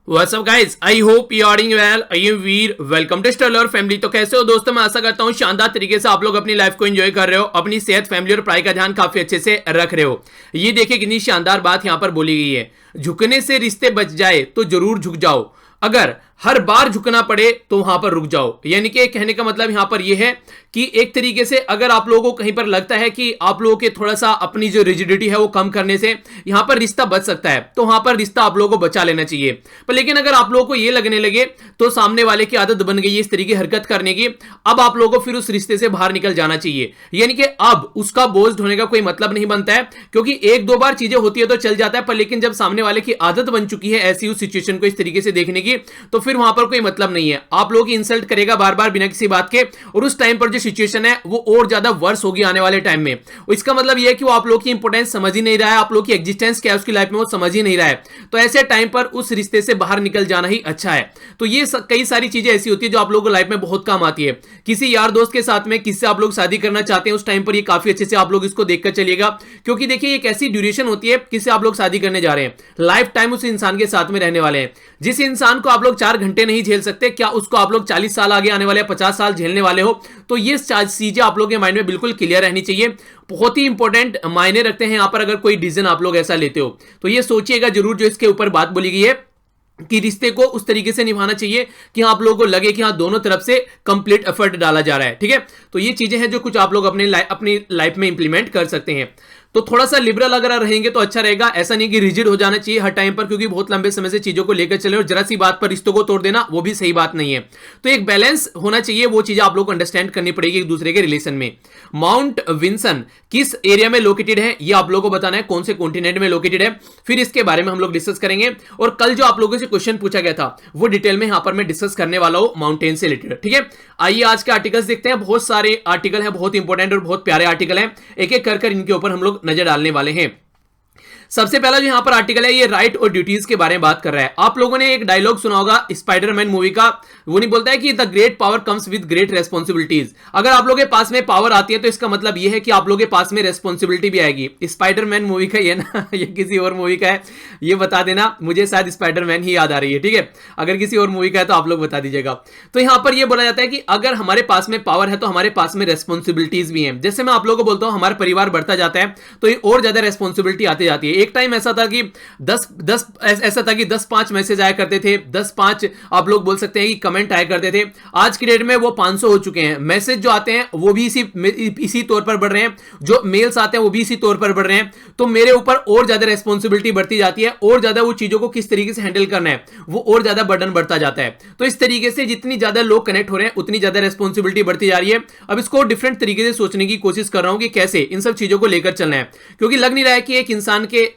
What's up guys, I hope you are doing well. I am Veer, welcome to stellar family. तो कैसे हो दोस्तों? मैं आशा करता हूं शानदार तरीके से आप लोग अपनी लाइफ को एंजॉय कर रहे हो, अपनी सेहत, फैमिली और पढ़ाई का ध्यान काफी अच्छे से रख रहे हो। ये देखिए कितनी शानदार बात यहां पर बोली गई है। झुकने से रिश्ते बच जाए तो जरूर झुक जाओ, अगर हर बार झुकना पड़े तो वहां पर रुक जाओ। यानी कि कहने का मतलब यहां पर यह है कि एक तरीके से अगर आप लोगों को कहीं पर लगता है कि आप लोगों के थोड़ा सा अपनी जो रिजिडिटी है वो कम करने से यहां पर रिश्ता बच सकता है, तो वहां पर रिश्ता आप लोगों को बचा लेना चाहिए। पर लेकिन अगर आप लोगों को यह लगने लगे तो सामने वाले की आदत बन गई है इस तरीके हरकत करने की, अब आप लोगों को फिर उस रिश्ते से बाहर निकल जाना चाहिए। यानी कि अब उसका बोझ ढोने का कोई मतलब नहीं बनता है, क्योंकि एक दो बार चीजें होती है तो चल जाता है, पर लेकिन जब सामने वाले की आदत बन चुकी है ऐसी उस सिचुएशन को इस तरीके से देखने की, तो फिर वहां पर कोई मतलब नहीं है। आप लोगों की इंसल्ट करेगा बार बार बिना किसी बात के, और उस टाइम पर जो सिचुएशन है वो और ज्यादा वर्स होगी आने वाले टाइम में। इसका मतलब यह है कि वो आप लोगों की इंपोर्टेंस समझ ही नहीं रहा है, आप लोगों की एग्जिस्टेंस क्या है उसकी लाइफ में वो समझ ही नहीं रहा है। तो ऐसे टाइम पर उस रिश्ते से बाहर निकल जाना ही अच्छा है। तो ये कई सारी चीजें ऐसी होती है जो आप लोगों को लाइफ में बहुत काम आती है। किसी यार दोस्त के साथ में किससे आप लोग शादी करना चाहते हैं, उस टाइम पर ये काफी अच्छे से आप लोग इसको देखकर चलिएगा, क्योंकि देखिए एक ऐसी ड्यूरेशन होती है किससे आप लोग शादी करने जा रहे हैं, लाइफ टाइम उस इंसान के साथ में रहने वाले हैं। जिस इंसान को आप लोग 4 घंटे नहीं झेल सकते, क्या उसको आप लोग 40 साल आगे आने वाले 50 साल झेलने वाले हो? तो ये चीजें आप लोगों के माइंड में बिल्कुल क्लियर रहनी चाहिए। बहुत ही इंपॉर्टेंट मायने रखते हैं यहां पर अगर कोई डिसीजन आप लोग ऐसा लेते हो, तो ये सोचिएगा जरूर जो इसके ऊपर बात बोली गई है कि रिश्ते को उस तरीके से निभाना चाहिए कि आप लोगों को लगे कि हाँ दोनों तरफ से कंप्लीट एफर्ट डाला जा रहा है। ठीक है, तो ये चीजें हैं जो कुछ आप लोग अपनी लाइफ में इंप्लीमेंट कर सकते हैं। तो थोड़ा सा लिबरल अगर रहेंगे तो अच्छा रहेगा। ऐसा नहीं कि रिजिड हो जाना चाहिए हर टाइम पर, क्योंकि बहुत लंबे समय से चीजों को लेकर चले और जरा सी बात पर रिश्तों को तोड़ देना वो भी सही बात नहीं है। तो एक बैलेंस होना चाहिए, वो चीजें आप लोग को अंडरस्टैंड करनी पड़ेगी एक दूसरे के रिलेशन में। माउंट विंसन किस एरिया में लोकेटेड है ये आप लोगों को बताना है, कौन से कॉन्टिनेंट में लोकेटेड है, फिर इसके बारे में हम लोग डिस्कस करेंगे। और कल जो आप लोगों से क्वेश्चन पूछा गया था वो डिटेल में यहां पर मैं डिस्कस करने वाला हूं माउंटेन से रिलेटेड। ठीक है, आइए आज के आर्टिकल्स देखते हैं। बहुत सारे आर्टिकल हैं, बहुत इंपॉर्टेंट और बहुत प्यारे आर्टिकल हैं, एक एक कर इनके ऊपर हम लोग नजर डालने वाले हैं। सबसे पहला जो यहां पर आर्टिकल है ये राइट और ड्यूटीज के बारे में बात कर रहा है। आप लोगों ने एक डायलॉग सुना होगा स्पाइडरमैन मूवी का, वो नहीं बोलता है कि the great power comes with great responsibilities. अगर आप लोगों के पास में पावर आती है तो इसका मतलब ये है कि आप लोगों के पास में रेस्पॉन्सिबिलिटी भी आएगी। स्पाइडरमैन मूवी का ये ना ये किसी और मूवी का है ये बता देना, मुझे शायद स्पाइडरमैन ही याद आ रही है। ठीक है, अगर किसी और मूवी का है तो आप लोग बता दीजिएगा। तो यहां पर यह बोला जाता है कि अगर हमारे पास में पावर है तो हमारे पास में रेस्पॉन्सिबिलिटीज भी हैं। जैसे मैं आप लोगों को बोलता हूं हमारा परिवार बढ़ता जाता है तो ये और ज्यादा रेस्पॉन्सिबिलिटी आती जाती है। एक टाइम ऐसा था कि 10-5 मैसेज आया करते थे, 10-5 आप लोग बोल सकते हैं कि कमेंट आया करते थे। आज की डेट में वो 500 हो चुके हैं। मैसेज जो आते हैं वो भी इसी तौर पर बढ़ रहे हैं, जो मेल्स आते हैं वो भी इसी तौर पर बढ़ रहे हैं। तो मेरे ऊपर और ज्यादा रेस्पॉन्सिबिलिटी बढ़ती जाती है, और ज्यादा वो चीजों को किस तरीके से हैंडल करना है वो और ज्यादा बर्डन बढ़ता जाता है। तो इस तरीके से जितनी ज्यादा लोग कनेक्ट हो रहे हैं उतनी ज्यादा रेस्पॉन्सिबिलिटी बढ़ती जा रही है। अब इसको डिफरेंट तरीके से सोचने की कोशिश कर रहा हूं कि कैसे इन सब चीजों को लेकर चलना है, क्योंकि लग नहीं रहा है कि एक इंसान के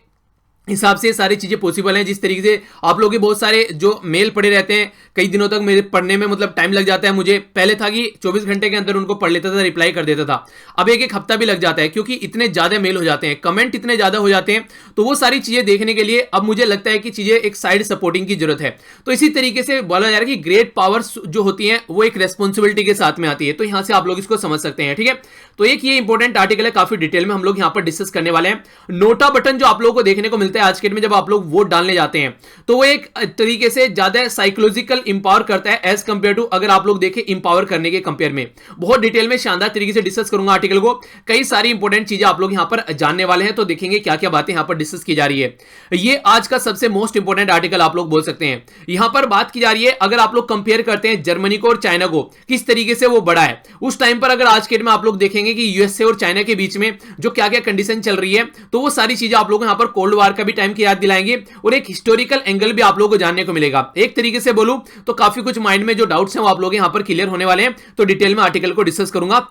हिसाब से सारी चीजें पॉसिबल हैं। जिस तरीके से आप लोग के बहुत सारे जो मेल पड़े रहते हैं, कई दिनों तक मेरे पढ़ने में मतलब टाइम लग जाता है। मुझे पहले था कि 24 घंटे के अंदर उनको पढ़ लेता था, रिप्लाई कर देता था, अब एक हफ्ता भी लग जाता है, क्योंकि इतने ज्यादा मेल हो जाते हैं, कमेंट इतने ज्यादा हो जाते हैं। तो वो सारी चीजें देखने के लिए अब मुझे लगता है कि चीजें एक साइड सपोर्टिंग की जरूरत है। तो इसी तरीके से बोला जा रहा है कि ग्रेट पावर्स जो होती हैं वो एक रेस्पॉन्सिबिलिटी के साथ में आती है। तो यहां से आप लोग इसको समझ सकते हैं। ठीक है, तो एक ये इंपॉर्टेंट आर्टिकल है, काफी डिटेल में हम लोग यहां पर डिस्कस करने वाले हैं। नोटा बटन जो आप लोगों को देखने को मिलता है आज के डेट में, जब आप लोग वोट डालने जाते हैं तो वो एक तरीके से ज्यादा साइकोलॉजिकल इंपावर करता है एज कंपेयर टू, अगर आप लोग देखें इंपावर करने के कंपेयर में। बहुत डिटेल में शानदार तरीके से डिस्कस करूंगा आर्टिकल को, कई सारी इंपॉर्टेंट चीजें आप लोग यहां पर जानने वाले हैं। तो देखेंगे क्या क्या बातें यहां पर डिस्कस की जा रही है। ये आज का सबसे मोस्ट इंपॉर्टेंट आर्टिकल आप लोग बोल सकते हैं। यहां पर बात की जा रही है, अगर आप लोग कंपेयर करते हैं जर्मनी को और चाइना को, किस तरीके से वो बढ़ा है उस टाइम पर। अगर आज के डेट में आप लोग देखेंगे कि यूएसए और चाइना के बीच में जो क्या क्या कंडीशन चल रही है, तो वो सारी चीजें आप लोग यहां पर कोल्ड वॉर का भी टाइम की याद दिलाएंगे, और एक हिस्टोरिकल एंगल भी आप लोगों को जानने को मिलेगा। एक तरीके से बोलूं तो काफी कुछ माइंड में जो डाउट्स हैं वो आप लोग यहां पर क्लियर होने वाले हैं। तो डिटेल में आर्टिकल को डिस्कस करूंगा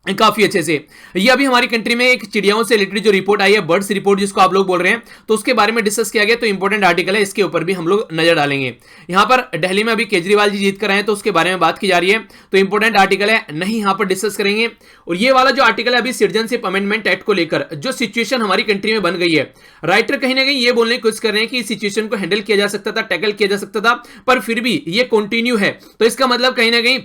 काफी अच्छे से। ये अभी हमारी कंट्री में एक चिड़ियाओं से रिलेटेड जो रिपोर्ट आई है, बर्ड्स रिपोर्ट जिसको आप लोग बोल रहे हैं, तो उसके बारे में डिस्कस किया गया। तो इंपॉर्टेंट आर्टिकल है, इसके ऊपर भी हम लोग नजर डालेंगे। यहां पर दिल्ली में अभी केजरीवाल जी जीत कर आए हैं तो उसके बारे में बात की जा रही है। तो इंपॉर्टेंट आर्टिकल है, नहीं यहां पर डिस्कस करेंगे। और ये वाला जो आर्टिकल है अभी सिटीजनशिप अमेंडमेंट एक्ट को लेकर जो सिचुएशन हमारी कंट्री में बन गई है, राइटर कहीं ना कहीं ये बोलने की कोशिश कर रहे हैं कि इस सिचुएशन को हैंडल किया जा सकता था, टैकल किया जा सकता था, पर फिर भी ये कंटिन्यू है। तो इसका मतलब कहीं ना कहीं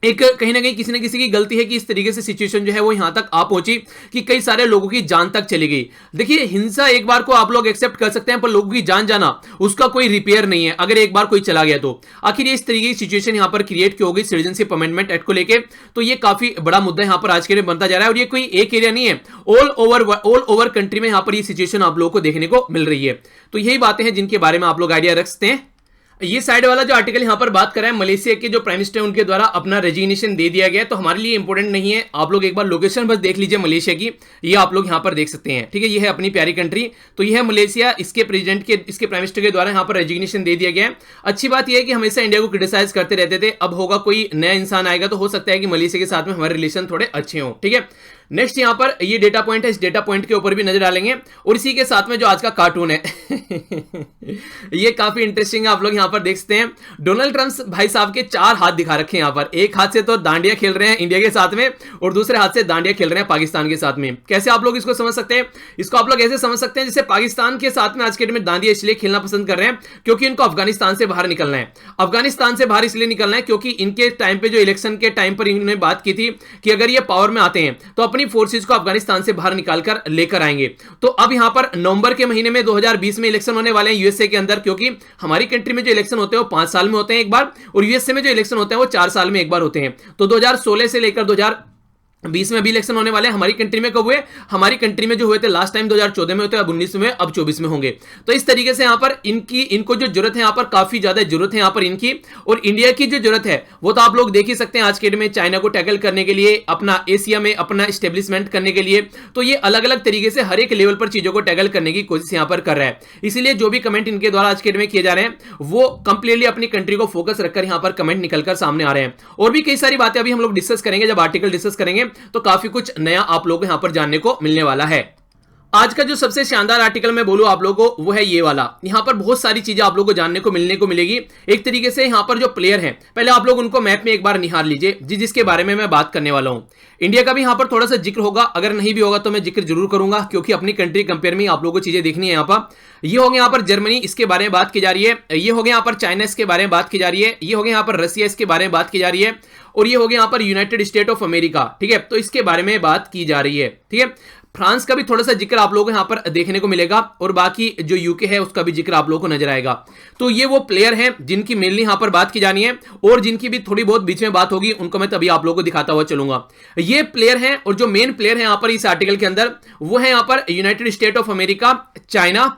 एक कहीं ना कहीं किसी न किसी की गलती है कि इस तरीके से सिचुएशन जो है वो यहां तक आ पहुंची कि कई सारे लोगों की जान तक चली गई। देखिए, हिंसा एक बार को आप लोग एक्सेप्ट कर सकते हैं, पर लोगों की जान जाना उसका कोई रिपेयर नहीं है अगर एक बार कोई चला गया तो। आखिर ये इस तरीके की सिचुएशन यहां पर क्रिएट क्यों हो गई सिटीजनशिप अमेंडमेंट एक्ट को लेकर, तो ये काफी बड़ा मुद्दा यहां पर आज के लिए बनता जा रहा है। और ये कोई एक एरिया नहीं है, ऑल ओवर कंट्री में यहां पर ये सिचुएशन आप लोगों को देखने को मिल रही है। तो यही बातें हैं जिनके बारे में आप लोग आइडिया रख सकते हैं। ये साइड वाला जो आर्टिकल यहां पर बात कर रहा है, मलेशिया के जो प्राइम मिनिस्टर उनके द्वारा अपना रेजिग्नेशन दे दिया गया, तो हमारे लिए इंपॉर्टेंट नहीं है। आप लोग एक बार लोकेशन बस देख लीजिए मलेशिया की, ये आप लोग यहां पर देख सकते हैं। ठीक है, ये है अपनी प्यारी कंट्री, तो ये है मलेशिया। इसके प्रेसिडेंट के, इसके प्राइम मिनिस्टर के द्वारा यहां पर रेजिग्नेशन दे दिया गया है। अच्छी बात यह है कि हमेशा इंडिया को क्रिटिसाइज करते रहते थे, अब होगा कोई नया इंसान आएगा तो हो सकता है कि मलेशिया के साथ में हमारे रिलेशन थोड़े अच्छे हों। ठीक है, नेक्स्ट यहां पर ये डेटा पॉइंट है, इस डेटा पॉइंट के ऊपर भी नजर डालेंगे। और इसी के साथ में जो आज का कार्टून है ये काफी इंटरेस्टिंग है, आप लोग यहां पर देख सकते हैं। डोनाल्ड ट्रंप भाई साहब के 4 हाथ दिखा रखे हैं यहां पर। एक हाथ से तो डांडिया खेल रहे हैं इंडिया के साथ में, और दूसरे हाथ से डांडिया खेल रहे हैं पाकिस्तान के साथ में। कैसे आप लोग इसको समझ सकते हैं? इसको आप लोग ऐसे समझ सकते हैं जैसे पाकिस्तान के साथ में आज के डेट में डांडिया इसलिए खेलना पसंद कर रहे हैं क्योंकि इनको अफगानिस्तान से बाहर निकलना है। अफगानिस्तान से बाहर इसलिए निकलना है क्योंकि इनके टाइम पे, जो इलेक्शन के टाइम पर इन्होंने बात की थी कि अगर ये पावर में आते हैं तो अपनी फोर्सेज को अफगानिस्तान से बाहर निकालकर लेकर आएंगे। तो अब यहां पर नवंबर के महीने में 2020 में इलेक्शन होने वाले हैं यूएसए के अंदर, क्योंकि हमारी कंट्री में जो इलेक्शन होते हैं वो 5 साल में होते हैं एक बार, और यूएसए में जो इलेक्शन होते हैं वो 4 साल में एक बार होते हैं। तो 2016 से लेकर 2020 में अभी इलेक्शन होने वाले हैं। हमारी कंट्री में कब हुए? हमारी कंट्री में जो हुए थे लास्ट टाइम 2014 में होते हैं, अब 19 में, अब 24 में होंगे। तो इस तरीके से यहां पर इनको जो जरूरत है, यहां पर काफी ज्यादा जरूरत है यहां पर इनकी। और इंडिया की जो जरूरत है वो तो आप लोग देख ही सकते हैं आज के डेट में, चाइना को टैकल करने के लिए, अपना एशिया में अपना स्टेब्लिशमेंट करने के लिए। तो ये अलग अलग तरीके से हर एक लेवल पर चीजों को टैकल करने की कोशिश यहां पर कर रहा है। इसीलिए जो भी कमेंट इनके द्वारा आज के डेट में किए जा रहे हैं वो कंप्लीटली अपनी कंट्री को फोकस रखकर यहां पर कमेंट निकलकर सामने आ रहे हैं। और भी कई सारी बातें अभी हम लोग डिस्कस करेंगे, जब आर्टिकल डिस्कस करेंगे तो काफी कुछ नया आप लोगों को यहां पर जानने को मिलने वाला है। आज का जो सबसे शानदार आर्टिकल मैं बोलूं आप लोगों को वो है ये वाला। यहां पर बहुत सारी चीजें आप लोगों को जानने को मिलने को मिलेगी। एक तरीके से यहां पर जो प्लेयर हैं, पहले आप लोग उनको मैप में एक बार निहार लीजिए, जिसके बारे में मैं बात करने वाला हूं। इंडिया का भी यहां पर थोड़ा सा जिक्र होगा, अगर नहीं भी होगा तो मैं जिक्र जरूर करूंगा, क्योंकि अपनी कंट्री कंपेयर में आप लोगों को चीजें देखनी है। यहां पर ये हो गया यहां पर जर्मनी, इसके बारे में बात की जा रही है। ये हो गया यहां पर चाइना, इसके बारे में बात की जा रही है। ये हो गया यहां पर रसिया, इसके बारे में बात की जा रही है। और ये हो गया यहां पर यूनाइटेड स्टेट ऑफ अमेरिका। ठीक है, तो इसके बारे में बात की जा रही है। ठीक है, फ्रांस का भी थोड़ा सा जिक्र आप लोगों को यहां पर देखने को मिलेगा, और बाकी जो यूके है उसका भी जिक्र आप लोगों को नजर आएगा। तो ये वो प्लेयर हैं जिनकी मेनली यहां पर बात की जानी है, और जिनकी भी थोड़ी बहुत बीच में बात होगी उनको मैं तभी आप लोगों को दिखाता हुआ चलूंगा। ये प्लेयर हैं, और जो मेन प्लेयर है यहां पर इस आर्टिकल के अंदर वो है यहां पर United state of America, China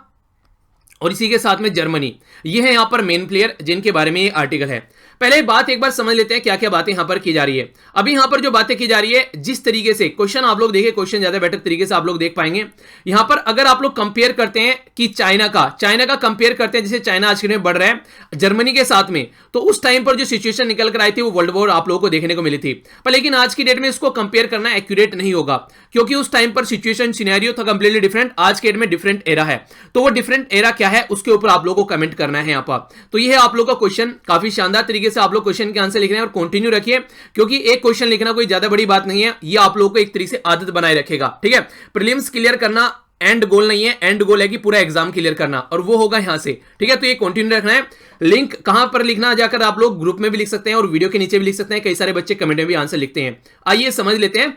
और इसी के साथ में जर्मनी। ये है यहां पर मेन प्लेयर जिनके बारे में ये आर्टिकल है। पहले बात एक बार समझ लेते हैं क्या क्या बातें यहां पर की जा रही है। अभी यहां पर जो बातें की जा रही है, जिस तरीके से क्वेश्चन आप लोग देखिए, क्वेश्चन ज्यादा बेटर तरीके से आप लोग देख पाएंगे। यहां पर अगर आप लोग कंपेयर करते हैं कि चाइना का कंपेयर करते हैं, जैसे चाइना आज के दिन बढ़ रहा है जर्मनी के साथ में, तो उस टाइम पर जो सिचुएशन निकल कर आई थी वो वर्ल्ड वॉर आप लोगों को देखने को मिली थी। पर लेकिन आज की डेट में इसको कंपेयर करना एक्यूरेट नहीं होगा, क्योंकि उस टाइम पर सिचुएशन सिनेरियो था कंप्लीटली डिफरेंट। आज के डेट में डिफरेंट एरा है, तो वो डिफरेंट एरा क्या है उसके ऊपर आप लोगों को कमेंट करना है यहां पर। तो ये है आप लोगों का क्वेश्चन। काफी शानदार तरीके से आप लोग क्वेश्चन के आंसर लिख रहे हैं, और कंटिन्यू रखिए, क्योंकि एक क्वेश्चन लिखना कोई ज्यादा बड़ी बात नहीं है, ये आप लोगों को एक तरीके से आदत बनाए रखेगा। ठीक है, प्रीलिम्स क्लियर करना एंड गोल नहीं है, एंड गोल है कि पूरा एग्जाम क्लियर करना, और वो होगा यहां से। ठीक है, तो ये कंटिन्यू रखना है। लिंक कहां पर लिखना, जाकर आप लोग ग्रुप में भी लिख सकते हैं और वीडियो के नीचे भी लिख सकते हैं। कई सारे बच्चे कमेंट में भी आंसर लिखते हैं। आइए समझ लेते हैं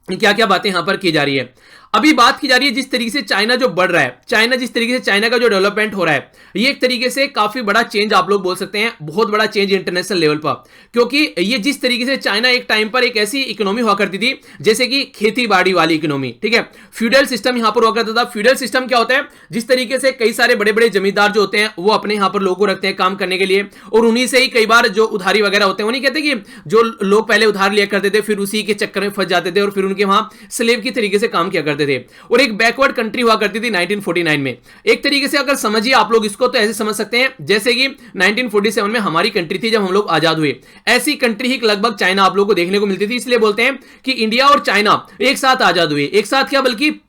क्या क्या बातें यहां पर की जा रही है। अभी बात की जा रही है जिस तरीके से चाइना जो बढ़ रहा है, जिस तरीके से चाइना का जो डेवलपमेंट हो रहा है, ये एक तरीके से काफी बड़ा चेंज आप लोग बोल सकते हैं, बहुत बड़ा चेंज इंटरनेशनल लेवल पर। क्योंकि ये जिस तरीके से चाइना एक टाइम पर एक ऐसी इकोनॉमी हुआ करती थी जैसे कि खेती बाड़ी वाली इकोनॉमी। ठीक है, फ्यूडल सिस्टम यहां पर हुआ करता था। फ्यूडल सिस्टम क्या होता है? जिस तरीके से कई सारे बड़े बड़े जमींदार जो होते हैं वो अपने यहां पर लोगों को रखते हैं काम करने के लिए, और उन्हीं से ही कई बार जो उधारी वगैरह होते हैं, वो नहीं कहते कि जो लोग पहले उधार लिया करते थे फिर उसी के चक्कर में फंस जाते थे और फिर उनके वहां स्लेव की तरीके से काम किया करते थे, और एक बैकवर्ड कंट्री हुआ करती थी 1949 में। एक तरीके से अगर समझिए आप लोग इसको, तो ऐसे समझ सकते हैं जैसे कि 1947 में हमारी कंट्री थी जब हम लोग आजाद हुए, ऐसी कंट्री ही लगभग चाइना आप लोगों को देखने को मिलती थी। इसलिए बोलते हैं कि इंडिया और चाइना एक साथ आजाद हुए। एक साथ क्या, बल्कि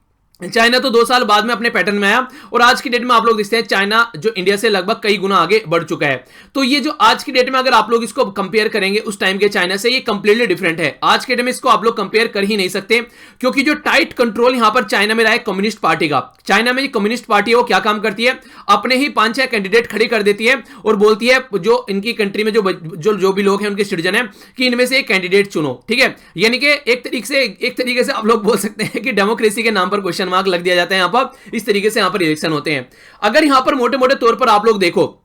चाइना तो 2 साल बाद में अपने पैटर्न में आया और आज की डेट में आप लोग देखते हैं चाइना जो इंडिया से लगभग कई गुना आगे बढ़ चुका है। तो ये जो आज की डेट में अगर आप लोग इसको कंपेयर करेंगे उस टाइम के चाइना से, ये कंप्लीटली डिफरेंट है। आज के डेट में इसको आप लोग कंपेयर कर ही नहीं सकते, क्योंकि जो टाइट कंट्रोल यहां पर चाइना में रहा है कम्युनिस्ट पार्टी का। चाइना में कम्युनिस्ट पार्टी है वो क्या काम करती है, अपने ही 5-6 कैंडिडेट खड़े कर देती है और बोलती है जो इनकी कंट्री में जो भी लोग हैं उनके सिटीजन है कि इनमें से एक कैंडिडेट चुनो, ठीक है। यानी कि एक तरीके से आप लोग बोल सकते हैं कि डेमोक्रेसी के नाम पर क्वेश्चन मार्क लग दिया जाता है। यहां पर इस तरीके से यहां पर इलेक्शन होते हैं। अगर यहां पर मोटे मोटे तौर पर आप लोग देखो,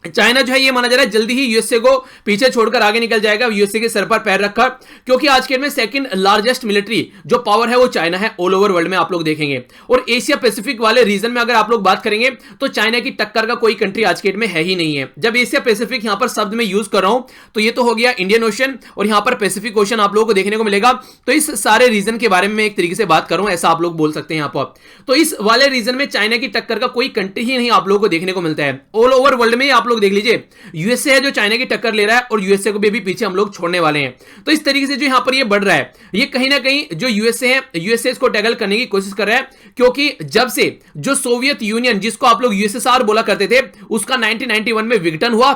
चाइना जो है ये माना जा रहा है जल्दी ही यूएसए को पीछे छोड़कर आगे निकल जाएगा, यूएसए के सर पर पैर रखकर, क्योंकि आज के डेट में सेकंड लार्जेस्ट मिलिट्री जो पावर है वो चाइना है ऑल ओवर वर्ल्ड में आप लोग देखेंगे। और एशिया पैसिफिक वाले रीजन में अगर आप लोग बात करेंगे तो चाइना की टक्कर का कोई कंट्री आज के डेट में है ही नहीं है। जब एशिया पैसिफिक यहां पर शब्द में यूज कर रहा हूं तो ये तो हो गया इंडियन ओशन और यहां पर पैसिफिक ओशन आप लोगों को देखने को मिलेगा। तो इस सारे रीजन के बारे में एक तरीके से बात करूं, ऐसा आप लोग बोल सकते हैं यहां पर। तो इस वाले रीजन में चाइना की टक्कर का कोई कंट्री ही नहीं आप लोगों को देखने को मिलता है। ऑल ओवर वर्ल्ड में आप लोग देख लीजिए, यूएसए है जो चाइना की टक्कर ले रहा है और यूएसए को भी पीछे हम लोग छोड़ने वाले हैं। तो इस तरीके से जो यहां पर ये बढ़ रहा है, ये कहीं ना कहीं जो यूएसए है, यूएसए इसको टैकल करने की कोशिश कर रहा है, क्योंकि जब से जो सोवियत यूनियन जिसको आप लोग यूएसएसआर बोला करते थे उसका 1991 में विघटन हुआ,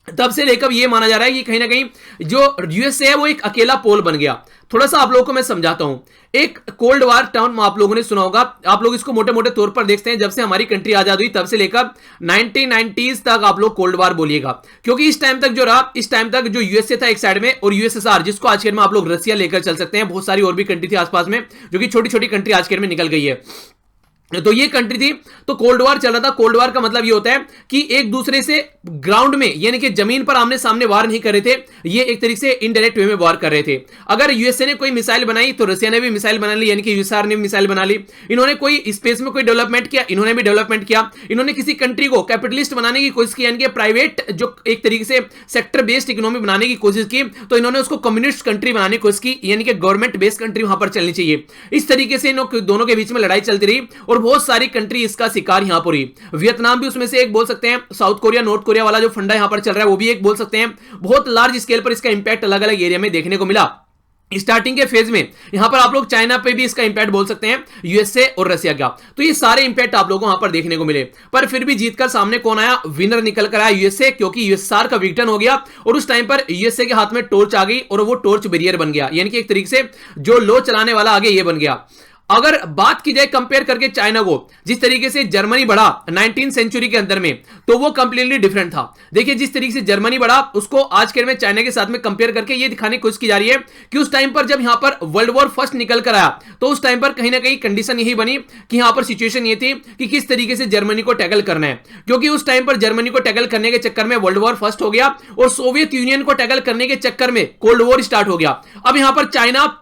तब से लेकर ये माना जा रहा है कि कहीं ना कहीं जो यूएसए है वो एक अकेला पोल बन गया। थोड़ा सा आप लोगों को मैं समझाता हूं। एक कोल्ड वार टर्म आप लोगों ने सुना होगा, आप लोग इसको मोटे मोटे तौर पर देखते हैं, जब से हमारी कंट्री आजाद हुई तब से लेकर 1990s तक आप लोग कोल्ड वार बोलिएगा, क्योंकि इस टाइम तक जो रहा, इस टाइम तक जो यूएसए था एक साइड में और यूएसएसआर जिसको आज के में आप लोग रसिया लेकर चल सकते हैं, बहुत सारी और भी कंट्री थी आसपास में जो कि छोटी छोटी कंट्री आज के में निकल गई है। तो ये कंट्री थी, तो कोल्ड वार चल रहा था। कोल्ड वार का मतलब ये होता है कि एक दूसरे से ग्राउंड में यानी कि जमीन पर आमने सामने वार नहीं कर रहे थे, ये एक तरीके से इनडायरेक्ट वे में वार कर रहे थे। अगर यूएसए ने कोई मिसाइल बनाई तो रसिया ने भी मिसाइल बना ली, यानी कि यूएसआर ने मिसाइल बना ली। इन्होंने कोई स्पेस में कोई डेवलपमेंट किया, इन्होंने भी डेवलपमेंट किया। इन्होंने किसी कंट्री को कैपिटलिस्ट बनाने की कोशिश की, यानी कि प्राइवेट जो एक तरीके से सेक्टर बेस्ड इकोनॉमी बनाने की कोशिश की, तो इन्होंने उसको कम्युनिस्ट कंट्री बनाने की कोशिश की, यानी कि गवर्नमेंट बेस्ड कंट्री वहां पर चलनी चाहिए। इस तरीके से इन दोनों के बीच में लड़ाई चलती रही और बहुत सारी कंट्री इसका शिकार यहां पर हुई। वियतनाम भी उसमें से एक बोल सकते हैं, साउथ कोरिया नॉर्थ कोरिया वाला जो फंडा यहां पर चल रहा है वो भी एक बोल सकते हैं। बहुत लार्ज स्केल पर इसका इंपैक्ट अलग अलग एरिया में देखने को मिला। स्टार्टिंग के फेज में यहां पर आप लोग चाइना पे भी इसका इंपैक्ट बोल सकते हैं, यूएसए और रसिया का। तो ये सारे इंपैक्ट आप लोगों को वहां पर देखने को मिले, पर फिर भी जीतकर सामने कौन आया, विनर निकल कर आया यूएसए, क्योंकि यूएसआर का विघटन हो गया और उस टाइम पर यूएसए के हाथ में टॉर्च आ गई और वो टॉर्च बैरियर बन गया, यानी कि एक तरीके से जो लो चलाने वाला आगे ये बन गया। अगर बात की जाए कंपेयर करके चाइना को, जिस तरीके से जर्मनी बढ़ा 19th सेंचुरी के अंदर में, तो वो कंप्लीटली डिफरेंट था। देखिए जिस तरीके से जर्मनी बढ़ा उसको आज के में चाइना के साथ में कंपेयर करके ये दिखाने की कोशिश की जा रही है कि उस टाइम पर जब यहां पर वर्ल्ड वॉर फर्स्ट निकल कर आया तो उस टाइम पर कहीं ना कहीं कंडीशन यही बनी कि यहां पर सिचुएशन ये थी कि किस तरीके से जर्मनी को टैकल करना है, क्योंकि उस टाइम पर जर्मनी को टैकल करने के चक्कर में वर्ल्ड वॉर फर्स्ट हो गया और सोवियत यूनियन को टैकल करने के चक्कर में कोल्ड वॉर स्टार्ट हो गया। अब यहां पर चाइना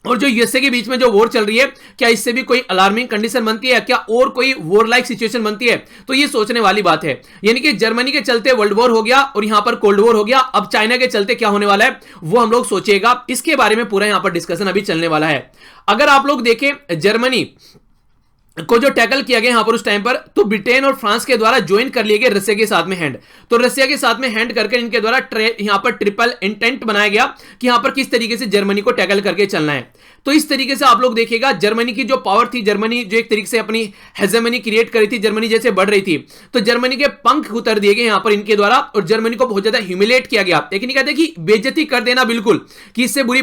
और जो यूएसए के बीच में जो वॉर चल रही है, क्या इससे भी कोई अलार्मिंग कंडीशन बनती है, क्या और कोई वॉर लाइक सिचुएशन बनती है, तो ये सोचने वाली बात है। यानी कि जर्मनी के चलते वर्ल्ड वॉर हो गया और यहां पर कोल्ड वॉर हो गया, अब चाइना के चलते क्या होने वाला है वो हम लोग सोचिएगा, इसके बारे में पूरा यहां पर डिस्कशन अभी चलने वाला है। अगर आप लोग देखें जर्मनी को जो टैकल किया गया यहां पर उस टाइम पर, तो ब्रिटेन और फ्रांस के द्वारा ज्वाइन कर लिए गए रसिया के साथ में हैंड, तो रसिया के साथ में हैंड करके इनके द्वारा यहां पर ट्रिपल इंटेंट बनाया गया कि यहां पर किस तरीके से जर्मनी को टैकल करके चलना है। तो इस तरीके से आप लोग देखिएगा जर्मनी की जो पावर थी, जर्मनी जो एक तरीके से अपनी हेजेमनी क्रिएट करी थी, जर्मनी जैसे बढ़ रही थी, तो जर्मनी के पंख उतर दिए गए यहां पर इनके द्वारा और जर्मनी को बहुत ज्यादा ह्यूमिलेट किया गया। लेकिन कहते हैं कि बेइज्जती कर देना, बिल्कुल कि इससे बुरी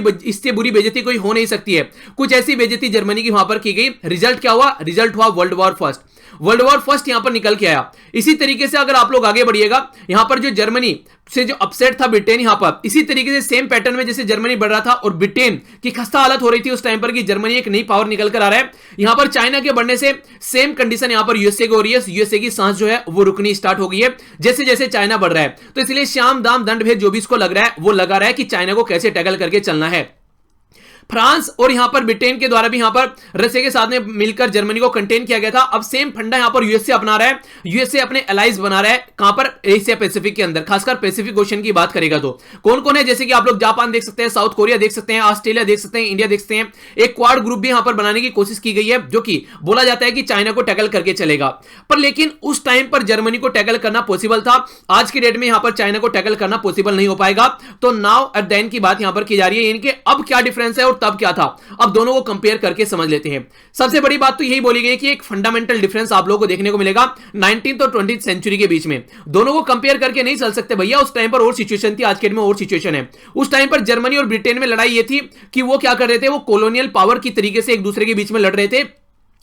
बेइज्जती कोई हो नहीं सकती है, कुछ ऐसी बेइज्जती जर्मनी की वहां पर की गई। रिजल्ट क्या हुआ, रिजल्ट हुआ वर्ल्ड वॉर फर्स्ट यहां पर निकल के आया। इसी तरीके से अगर आप लोग आगे बढ़िएगा, यहां पर जो जर्मनी से जो अपसेट था ब्रिटेन, यहां पर इसी तरीके से सेम पैटर्न में जैसे जर्मनी बढ़ रहा था और ब्रिटेन की खस्ता हालत हो रही थी उस टाइम पर कि जर्मनी एक नई पावर निकल कर आ रहा है, यहां पर चाइना के बढ़ने से सेम कंडीशन यहां पर यूएसए को हो रही है। यूएसए की सांस जो है वो रुकनी स्टार्ट हो गई है जैसे जैसे चाइना बढ़ रहा है। तो इसलिए श्याम दाम दंड भेद जो भी इसको लग रहा है वो लगा रहा है कि चाइना को कैसे टैकल करके चलना है। फ्रांस और यहां पर ब्रिटेन के द्वारा भी यहां पर रसिया के साथ में मिलकर जर्मनी को कंटेन किया गया था। अब सेम फंडा यहां पर यूएसए अपना रहा है, यूएसए अपने एलाइज बना रहा है, कहां पर, एशिया पैसिफिक के अंदर, खासकर पैसिफिक ओशन की बात करेगा तो कौन कौन है, जैसे कि आप लोग जापान देख सकते हैं, साउथ कोरिया देख सकते हैं, ऑस्ट्रेलिया देख सकते हैं, इंडिया देख सकते हैं। एक क्वाड ग्रुप भी यहां पर बनाने की कोशिश की गई है जो कि बोला जाता है कि चाइना को टैकल करके चलेगा, पर लेकिन उस टाइम पर जर्मनी को टैकल करना पॉसिबल था। आज की डेट में यहां पर चाइना को टैकल करना पॉसिबल नहीं हो पाएगा। तो नाउ एट द एंड की बात यहां पर की जा रही है, यानी कि अब क्या डिफरेंस है और और तब क्या था, अब दोनों को कंपेयर करके समझ लेते हैं। सबसे बड़ी बात तो यही बोली गई कि एक फंडामेंटल डिफरेंस आप लोगों को देखने को मिलेगा 19th और 20th सेंचुरी के बीच में। दोनों को कंपेयर करके नहीं चल सकते भैया, उस टाइम पर और सिचुएशन थी, आज के डेट में और सिचुएशन है। उस टाइम पर जर्मनी और ब्रिटेन में लड़ाई ये थी कि वो क्या कर रहे थे, वो कॉलोनियल पावर की तरीके से एक दूसरे के बीच में लड़ रहे थे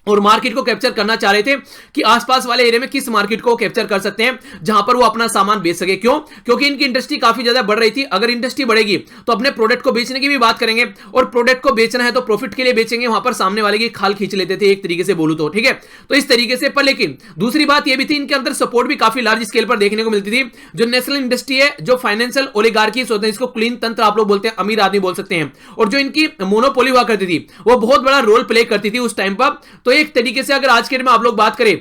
और मार्केट को कैप्चर करना चाह रहे थे कि आसपास वाले एरिया में किस मार्केट को कैप्चर कर सकते हैं जहां पर वो अपना सामान बेच सके। क्यों? क्योंकि इनकी इंडस्ट्री काफी ज्यादा बढ़ रही थी। अगर इंडस्ट्री बढ़ेगी तो अपने प्रोडक्ट को बेचने की भी बात करेंगे, और प्रोडक्ट को बेचना है तो प्रॉफिट के लिए बेचेंगे, वहां पर सामने वाले की खाल खींच लेते थे एक तरीके से बोलूं तो, ठीक है। तो इस तरीके से, पर लेकिन दूसरी बात यह भी थी, इनके अंदर सपोर्ट भी काफी लार्ज स्केल पर देखने को मिलती थी। जो नेशनल इंडस्ट्री है, जो फाइनेंशियल ओलिगार्कीज होते हैं, इसको क्लीन तंत्र आप लोग बोलते हैं, अमीर आदमी बोल सकते हैं, और जो इनकी मोनोपोली हुआ करती थी वो बहुत बड़ा रोल प्ले करती थी उस टाइम पर। तो एक तरीके से अगर आज के डेट में आप लोग बात करें,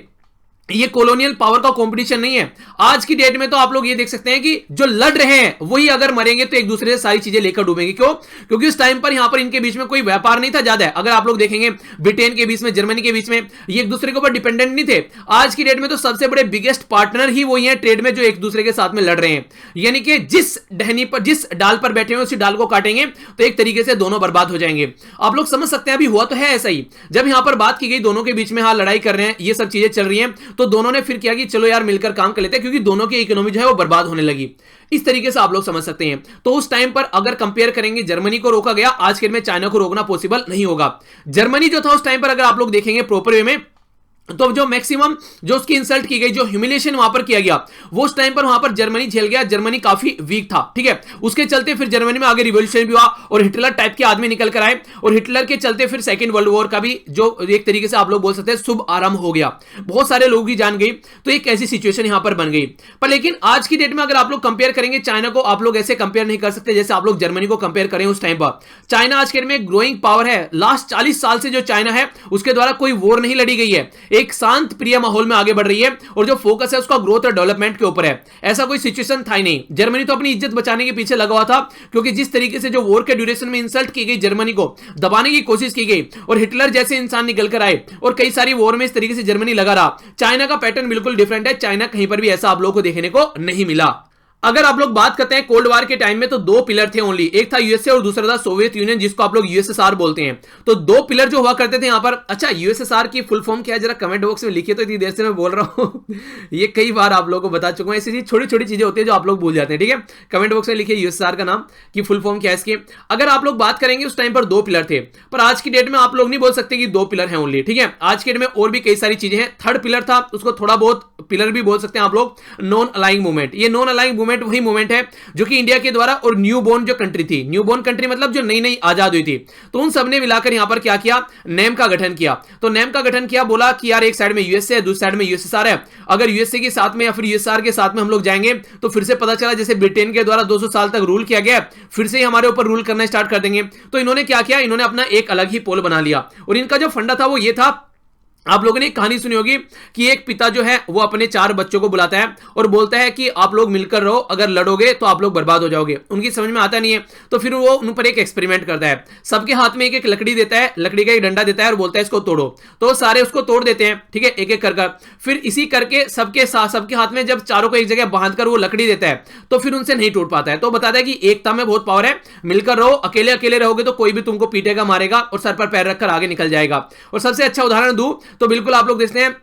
ये कॉलोनियल पावर का कंपटीशन नहीं है। आज की डेट में तो आप लोग ये देख सकते हैं कि जो लड़ रहे हैं वही अगर मरेंगे तो एक दूसरे से सारी चीजें लेकर डूबेंगे। क्यों? क्योंकि उस टाइम पर यहां पर इनके बीच में कोई व्यापार नहीं था ज्यादा। अगर आप लोग देखेंगे ब्रिटेन के बीच में, जर्मनी के बीच में, ये एक दूसरे के ऊपर डिपेंडेंट नहीं थे। आज की डेट में तो सबसे बड़े बिगेस्ट पार्टनर ही वही है ट्रेड में, जो एक दूसरे के साथ में लड़ रहे हैं। यानी कि जिस डहनी पर, जिस डाल पर बैठे हुए उसी डाल को काटेंगे तो एक तरीके से दोनों बर्बाद हो जाएंगे। आप लोग समझ सकते हैं, अभी हुआ तो है ऐसा ही। जब यहां पर बात की गई दोनों के बीच में, हाँ लड़ाई कर रहे हैं, ये सब चीजें चल रही हैं, तो दोनों ने फिर किया कि चलो यार मिलकर काम कर लेते हैं, क्योंकि दोनों की इकोनॉमी जो है वो बर्बाद होने लगी। इस तरीके से आप लोग समझ सकते हैं। तो उस टाइम पर अगर कंपेयर करेंगे, जर्मनी को रोका गया, आज के में चाइना को रोकना पॉसिबल नहीं होगा। जर्मनी जो था उस टाइम पर अगर आप लोग देखेंगे प्रॉपर वे में, तो जो मैक्सिमम जो उसकी इंसल्ट की गई, जो ह्यूमिलेशन वहां पर किया गया, वो उस टाइम पर वहां पर जर्मनी झेल गया। जर्मनी काफी वीक था, ठीक है। उसके चलते फिर जर्मनी में आगे रिवॉल्यूशन भी हुआ और हिटलर टाइप के आदमी निकल कर आए, और हिटलर के चलते फिर सेकंड वर्ल्ड वॉर का भी जो एक तरीके से आप लोग बोल सकते हैं शुभ आरंभ हो गया। बहुत सारे लोग की जान गई, तो एक ऐसी सिचुएशन यहां पर बन गई। पर लेकिन आज की डेट में अगर आप लोग कंपेयर करेंगे चाइना को, आप लोग ऐसे कंपेयर नहीं कर सकते जैसे आप लोग जर्मनी को कंपेयर करें उस टाइम पर। चाइना आज के डेट में ग्रोइंग पावर है। लास्ट 40 साल से जो चाइना है उसके द्वारा कोई वॉर नहीं लड़ी गई है, एक शांत प्रिय माहौल में आगे बढ़ रही है, और जो फोकस है उसका ग्रोथ और डेवलपमेंट के ऊपर है। ऐसा कोई सिचुएशन था ही नहीं। जर्मनी तो अपनी इज्जत बचाने के पीछे लगा हुआ था, क्योंकि जिस तरीके से जो वॉर के ड्यूरेशन में इंसल्ट की गई, जर्मनी को दबाने की कोशिश की गई, और हिटलर जैसे इंसान निकल कर आए, और कई सारी वॉर में इस तरीके से जर्मनी लगा रहा। चाइना का पैटर्न बिल्कुल डिफरेंट है। चाइना कहीं पर भी ऐसा आप लोगों को देखने को नहीं मिला। अगर आप लोग बात करते हैं कोल्ड वार के टाइम में, तो दो पिलर थे ओनली, एक था यूएसए और दूसरा था सोवियत यूनियन, जिसको आप लोग यूएसएसआर बोलते हैं। तो दो पिलर जो हुआ करते थे यहां पर। अच्छा, यूएसएसआर की फुल फॉर्म क्या है जरा कमेंट बॉक्स में लिखिए, तो इतनी देर से मैं बोल रहा हूं ये कई बार आप लोगों को बता चुका हूं। ऐसी छोटी छोटी चीजें होती है जो आप लोग भूल जाते हैं, ठीक है। कमेंट बॉक्स में लिखिए यूएसएसआर का नाम की फुल फॉर्म क्या है इसकी। अगर आप लोग बात करेंगे उस टाइम पर दो पिलर थे, पर आज की डेट में आप लोग नहीं बोल सकते कि दो पिलर हैं ओनली, ठीक है। आज की डेट में और भी कई सारी चीजें हैं। थर्ड पिलर था, उसको थोड़ा बहुत पिलर भी बोल सकते हैं आप लोग, नॉन अलाइंग मूवमेंट। ये नॉन अलाइंग मूवमेंट वही मूवमेंट है जो कि इंडिया के द्वारा, और न्यू बोर्न जो कंट्री थी, न्यू बोर्न कंट्री मतलब जो नई नई आजाद हुई थी, तो उन सबने मिलाकर यहां पर क्या किया, नेम का गठन किया। तो नेम का गठन किया, बोला कि यार एक साइड में यूएसए है, दूसरी साइड में यूएसएसआर है। अगर यूएसए के साथ में या फिर यूएसएसआर के साथ में हम लोग जाएंगे तो फिर से पता चला जैसे ब्रिटेन के द्वारा 200 साल तक रूल किया गया, फिर से हमारे ऊपर रूल करना स्टार्ट कर देंगे। तो इन्होंने क्या किया, इन्होंने अपना एक अलग ही पोल बना लिया, और इनका जो फंडा था वो ये था। आप लोगों ने एक कहानी सुनी होगी कि एक पिता जो है वो अपने 4 बच्चों को बुलाता है और बोलता है कि आप लोग मिलकर रहो, अगर लड़ोगे तो आप लोग बर्बाद हो जाओगे। उनकी समझ में आता नहीं है, तो फिर वो उन पर एक एक्सपेरिमेंट करता है। सबके हाथ में एक एक लकड़ी देता है, लकड़ी का एक डंडा देता है और बोलता है इसको तोड़ो। तो सारे उसको तोड़ देते हैं, ठीक है, एक एक कर। फिर इसी करके सबके हाथ में जब चारों को एक जगह बांधकर वो लकड़ी देता है, तो फिर उनसे नहीं टूट पाता है। तो बताता है कि एकता में बहुत पावर है, मिलकर रहो, अकेले अकेले रहोगे तो कोई भी तुमको पीटेगा, मारेगा और सर पर पैर रखकर आगे निकल जाएगा। और सबसे अच्छा उदाहरण दूं तो बिल्कुल आप लोग देखते हैं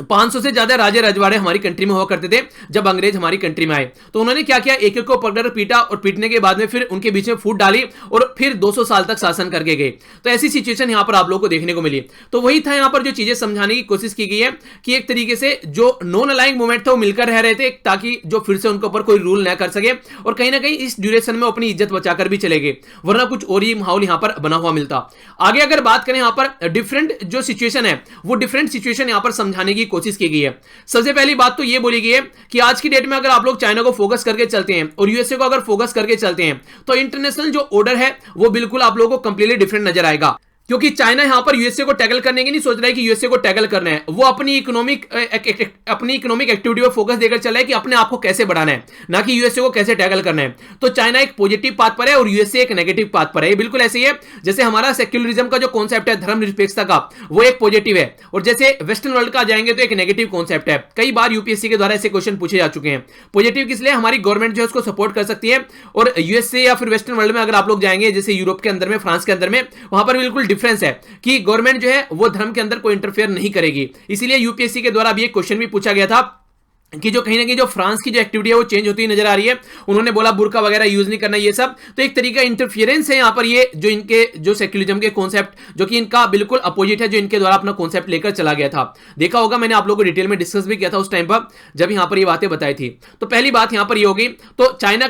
500 से ज्यादा राजे रजवाड़े हमारी कंट्री में हुआ करते थे जब अंग्रेज हमारी कंट्री में आए। तो उन्होंने क्या किया, एक एक को पकड़कर पीटा, और पीटने के बाद में फिर उनके बीच में फूट डाली और फिर 200 साल तक शासन करके गए। तो ऐसी सिचुएशन यहां पर आप लोगों को देखने को मिली। तो वही था यहां पर जो चीजें समझाने की कोशिश की गई है कि एक तरीके से जो नॉन अलाइंग मूवमेंट था वो मिलकर रह रहे थे, ताकि जो फिर से उनके ऊपर कोई रूल न कर सके, और कहीं ना कहीं इस ड्यूरेशन में अपनी इज्जत बचाकर भी चले गए, वरना कुछ और ही माहौल यहां पर बना हुआ मिलता। आगे अगर बात करें यहां पर डिफरेंट जो सिचुएशन है, वो डिफरेंट सिचुएशन यहां पर समझाने की कोशिश की गई है। सबसे पहली बात तो यह बोली गई है कि आज की डेट में अगर आप लोग चाइना को फोकस करके चलते हैं और यूएसए को अगर फोकस करके चलते हैं, तो इंटरनेशनल जो ऑर्डर है वो बिल्कुल आप लोगों को कंप्लीटली डिफरेंट नजर आएगा। क्योंकि चाइना यहां पर यूएसए को टैकल करने की नहीं सोच रहा है कि यूएसए को टैकल करना है, वो अपनी इकोनॉमिक एक्टिविटी पर फोकस देकर चला है कि अपने आप को कैसे बढ़ाना है, ना कि यूएसए को कैसे टैकल करना है। तो चाइना एक पॉजिटिव पाथ पर है और यूएसए एक नेगेटिव पाथ पर है। बिल्कुल ऐसे ही है जैसे हमारा सेक्युलरिज्म का जो कॉन्सेप्ट है, धर्मनिरपेक्षता का, वो एक पॉजिटिव है, और जैसे वेस्टर्न वर्ल्ड का जाएंगे तो एक नेगेटिव कॉन्सेप्ट है। कई बार यूपीएससी के द्वारा ऐसे क्वेश्चन पूछे जा चुके हैं। पॉजिटिव किस लिए? हमारी गवर्नमेंट जो है उसको सपोर्ट कर सकती है, और यूएसए या फिर वेस्टर्न वर्ल्ड में अगर आप लोग जाएंगे, जैसे यूरोप के अंदर में, फ्रांस के अंदर में, वहां पर बिल्कुल डिफरेंस है कि गवर्नमेंट जो है वो धर्म के अंदर कोई इंटरफेयर नहीं करेगी। इसीलिए यूपीएससी के द्वारा अभी एक क्वेश्चन भी पूछा गया था कि जो कहीं ना कहीं जो फ्रांस की जो एक्टिविटी है वो चेंज होती नजर आ रही है। उन्होंने बोला बुर्का वगैरह यूज नहीं करना, ये सब तो एक तरीका इंटरफियरेंस है यहाँ पर। ये जो इनके जो सेक्युलरिज्म के कॉन्सेप्ट जो कि इनका बिल्कुल अपोजिट है, जो इनके द्वारा अपना कॉन्सेप्ट लेकर चला गया था। देखा होगा, मैंने आप लोगों को डिटेल में डिस्कस भी किया था उस टाइम पर जब यहाँ पर ये बातें बताई थी। तो पहली बात यहाँ पर ये होगी, तो चाइना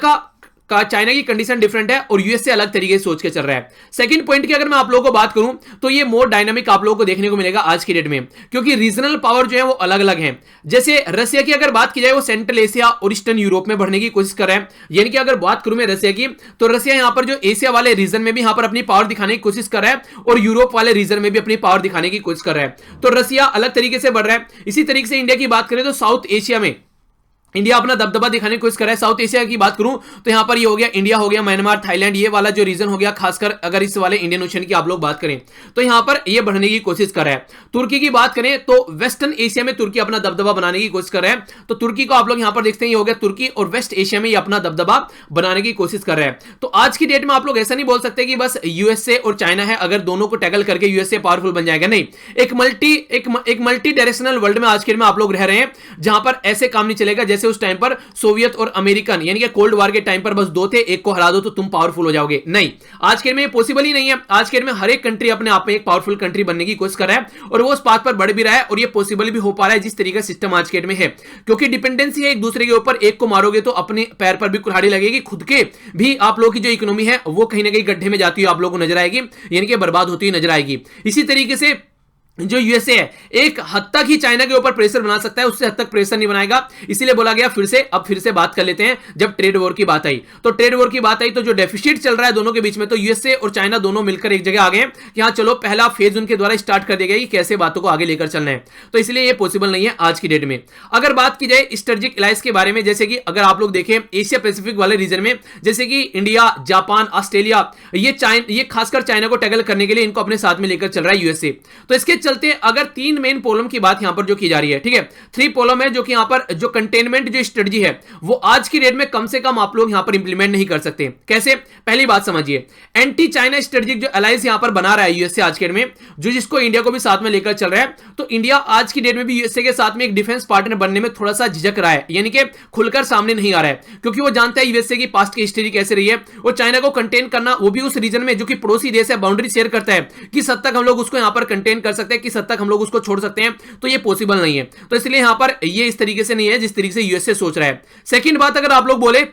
की कंडीशन डिफरेंट है और यूएसए अलग तरीके से सोच के चल रहा है। सेकंड पॉइंट की अगर मैं आप लोगों को बात करूं तो ये मोर डायनामिक आप लोगों को देखने को मिलेगा आज की डेट में, क्योंकि रीजनल पावर जो है वो अलग अलग है। जैसे रशिया की अगर बात की जाए, वो सेंट्रल एशिया और ईस्टर्न यूरोप में बढ़ने की कोशिश कर रहा है। यानी कि अगर बात करूं मैं रशिया की, तो रशिया यहां पर जो एशिया वाले रीजन में भी यहां पर अपनी पावर दिखाने की कोशिश कर रहा है, और यूरोप वाले रीजन में भी अपनी पावर दिखाने की कोशिश कर रहा है। तो रशिया अलग तरीके से बढ़ रहा है। इसी तरीके से इंडिया की बात करें तो साउथ एशिया में इंडिया अपना दबदबा दिखाने की कोशिश कर रहा है। साउथ एशिया की बात करूं तो यहां पर ये हो गया इंडिया, हो गया म्यांमार, थाईलैंड, ये वाला जो रीजन हो गया, खासकर अगर इस वाले इंडियन ओशन की आप लोग बात करें तो यहां पर ये बढ़ने की कोशिश कर रहा है। तुर्की की बात करें तो वेस्टर्न एशिया में तुर्की अपना दबदबा बनाने की कोशिश कर रहा है। तो तुर्की को आप लोग यहां पर देखते हैं, ये हो गया तुर्की, और वेस्ट एशिया में ये अपना दबदबा बनाने की कोशिश कर रहा है। तो आज की डेट में आप लोग ऐसा नहीं बोल सकते कि बस यूएसए और चाइना है, अगर दोनों को टैकल करके यूएसए पावरफुल बन जाएगा, नहीं। एक मल्टी डायरेक्शनल वर्ल्ड में आज के डेट में आप लोग रह रहे हैं, जहां पर ऐसे काम नहीं चलेगा जैसे उस टाइम पर सोवियत और अमेरिकन, यानी कि कोल्ड वॉर के टाइम पर बस दो थे, एक को हरा दो तो तुम पावरफुल हो जाओगे। नहीं, आज के में पॉसिबल ही नहीं है। आज के में हर एक कंट्री अपने आप में एक पावरफुल कंट्री बनने की कोशिश कर रहा है, और वो उस पाथ पर बढ़ भी रहा है, और ये पॉसिबल भी हो पा रहा है जिस तरीके का सिस्टम आज के में है। क्योंकि डिपेंडेंसी है एक दूसरे के ऊपर, एक को मारोगे तो अपने पैर पर भी कुल्हाड़ी लगेगी, खुद के भी आप लोगों की जो इकोनॉमी है वो कहीं ना कहीं गड्ढे में जाती हुई आप लोगों को नजर आएगी, यानी कि बर्बाद होती हुई नजर आएगी। इसी तरीके से जो यूएसए है एक हद तक ही चाइना के ऊपर प्रेशर बना सकता है, उससे हद तक प्रेशर नहीं बनाएगा। इसीलिए बोला गया फिर से बात कर लेते हैं। जब ट्रेड वॉर की बात आई तो जो डेफिसिट चल रहा है दोनों के बीच में, तो यूएसए और चाइना दोनों मिलकर एक जगह आ गए कि हाँ चलो पहला फेज उनके द्वारा स्टार्ट कर दिया गया कि कैसे बातों को आगे लेकर चलना है। तो इसलिए ये पॉसिबल नहीं है आज की डेट में। अगर बात की जाए स्ट्रेटेजिक अलायंस के बारे में, जैसे कि अगर आप लोग देखें एशिया पैसिफिक वाले रीजन में, जैसे कि इंडिया, जापान, ऑस्ट्रेलिया, ये खासकर चाइना को टैकल करने के लिए इनको अपने साथ में लेकर चल रहा है यूएसए। तो इसके चलते अगर तीन मेन प्रॉब्लम की बात यहां पर जो की जा रही है, ठीक है, 3 प्रॉब्लम है जो कि यहां पर जो कंटेनमेंट जो स्ट्रेटजी है वो आज की डेट में कम से कम आप लोग यहां पर इंप्लीमेंट नहीं कर सकते। कैसे? पहली बात समझिए, एंटी चाइना स्ट्रेटजिक जो अलायंस यहां पर बना रहा है यूएसए आज के डेट में, जो जिसको इंडिया को भी साथ में लेकर चल रहा है। तो इंडिया आज की डेट में भी यूएसए के साथ में एक डिफेंस पार्टनर बनने में थोड़ा सा झिझक रहा है, यानी कि खुलकर सामने नहीं आ रहा है, क्योंकि वो जानता है यूएसए की पास्ट की हिस्ट्री कैसे रही है, और चाइना को कंटेन करना, वो भी उस रीजन में जो कि पड़ोसी देश है, बाउंड्री शेयर करता है, किस हद तक हम लोग उसको यहां पर कंटेन कर सकते हैं, किस हद तक हम लोग उसको छोड़ सकते हैं, तो ये पॉसिबल नहीं है। तो इसलिए यहां पर ये इस तरीके से नहीं है जिस तरीके से यूएसए सोच रहा है। सेकंड बात, अगर आप लोग बोले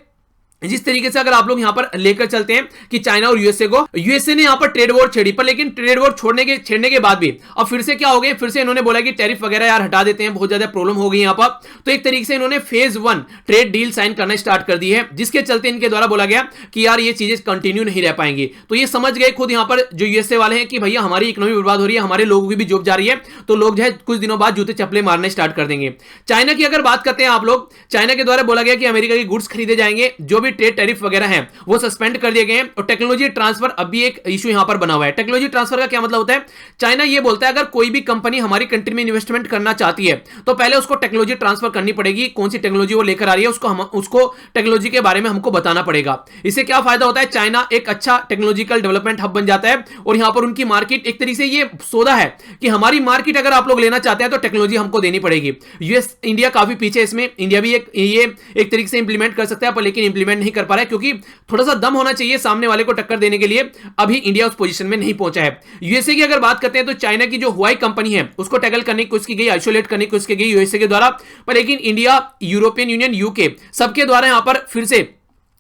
जिस तरीके से अगर आप लोग यहां पर लेकर चलते हैं कि चाइना और यूएसए ने यहां पर ट्रेड वॉर छेड़ी, पर लेकिन ट्रेड वॉर छेड़ने के बाद भी अब फिर से क्या हो गया, फिर से इन्होंने बोला कि टैरिफ वगैरह यार हटा देते हैं, बहुत ज्यादा प्रॉब्लम हो गई यहां पर। तो एक तरीके से इन्होंने फेज 1 ट्रेड डील साइन करना स्टार्ट कर दी है, जिसके चलते इनके द्वारा बोला गया कि यार ये चीजें कंटिन्यू नहीं रह पाएंगी। तो ये समझ गए खुद यहां पर जो यूएसए वाले हैं कि भैया हमारी इकोनॉमी बर्बाद हो रही है, हमारे लोगों की भी जॉब जा रही है, तो लोग जो है कुछ दिनों बाद जूते चप्पलें मारने स्टार्ट कर देंगे। चाइना की अगर बात करते हैं आप लोग, चाइना के द्वारा बोला गया कि अमेरिका की गुड्स खरीदे जाएंगे, जो भी ट्रेड टैरिफ वगैरह हैं वो सस्पेंड कर दिए गए हैं। और टेक्नोलॉजी ट्रांसफर अभी एक इशू यहां पर बना हुआ है। टेक्नोलॉजी ट्रांसफर का क्या मतलब होता है? चाइना ये बोलता है अगर कोई भी कंपनी हमारी कंट्री में इन्वेस्टमेंट करना चाहती है तो पहले उसको टेक्नोलॉजी ट्रांसफर करनी पड़ेगी। कौन सी टेक्नोलॉजी वो लेकर आ रही है उसको टेक्नोलॉजी के बारे में हमको बताना पड़ेगा। इससे क्या फायदा होता है? चाइना एक अच्छा टेक्नोलॉजिकल डेवलपमेंट हब बन जाता है, और यहां पर उनकी मार्केट एक तरीके से ये सौदा है कि हमारी मार्केट अगर आप लोग लेना चाहते हैं तो टेक्नोलॉजी हमको देनी पड़ेगी। यूएस इंडिया काफी पीछे इसमें, इंडिया भी एक तरीके से इंप्लीमेंट कर सकता है, पर लेकिन इंप्लीमेंट नहीं कर पा रहा है, क्योंकि थोड़ा सा दम होना चाहिए सामने वाले को टक्कर देने के लिए। अभी इंडिया उस पोजीशन में नहीं पहुंचा है। यूएसए की अगर बात करते हैं तो चाइना की जो हुआई कंपनी है उसको टैकल करने की कोशिश की गई, आइसोलेट करने की कोशिश की गई यूएसए के द्वारा, पर लेकिन इंडिया, यूरोपियन यूनियन, यूके सबके द्वारा यहां पर फिर से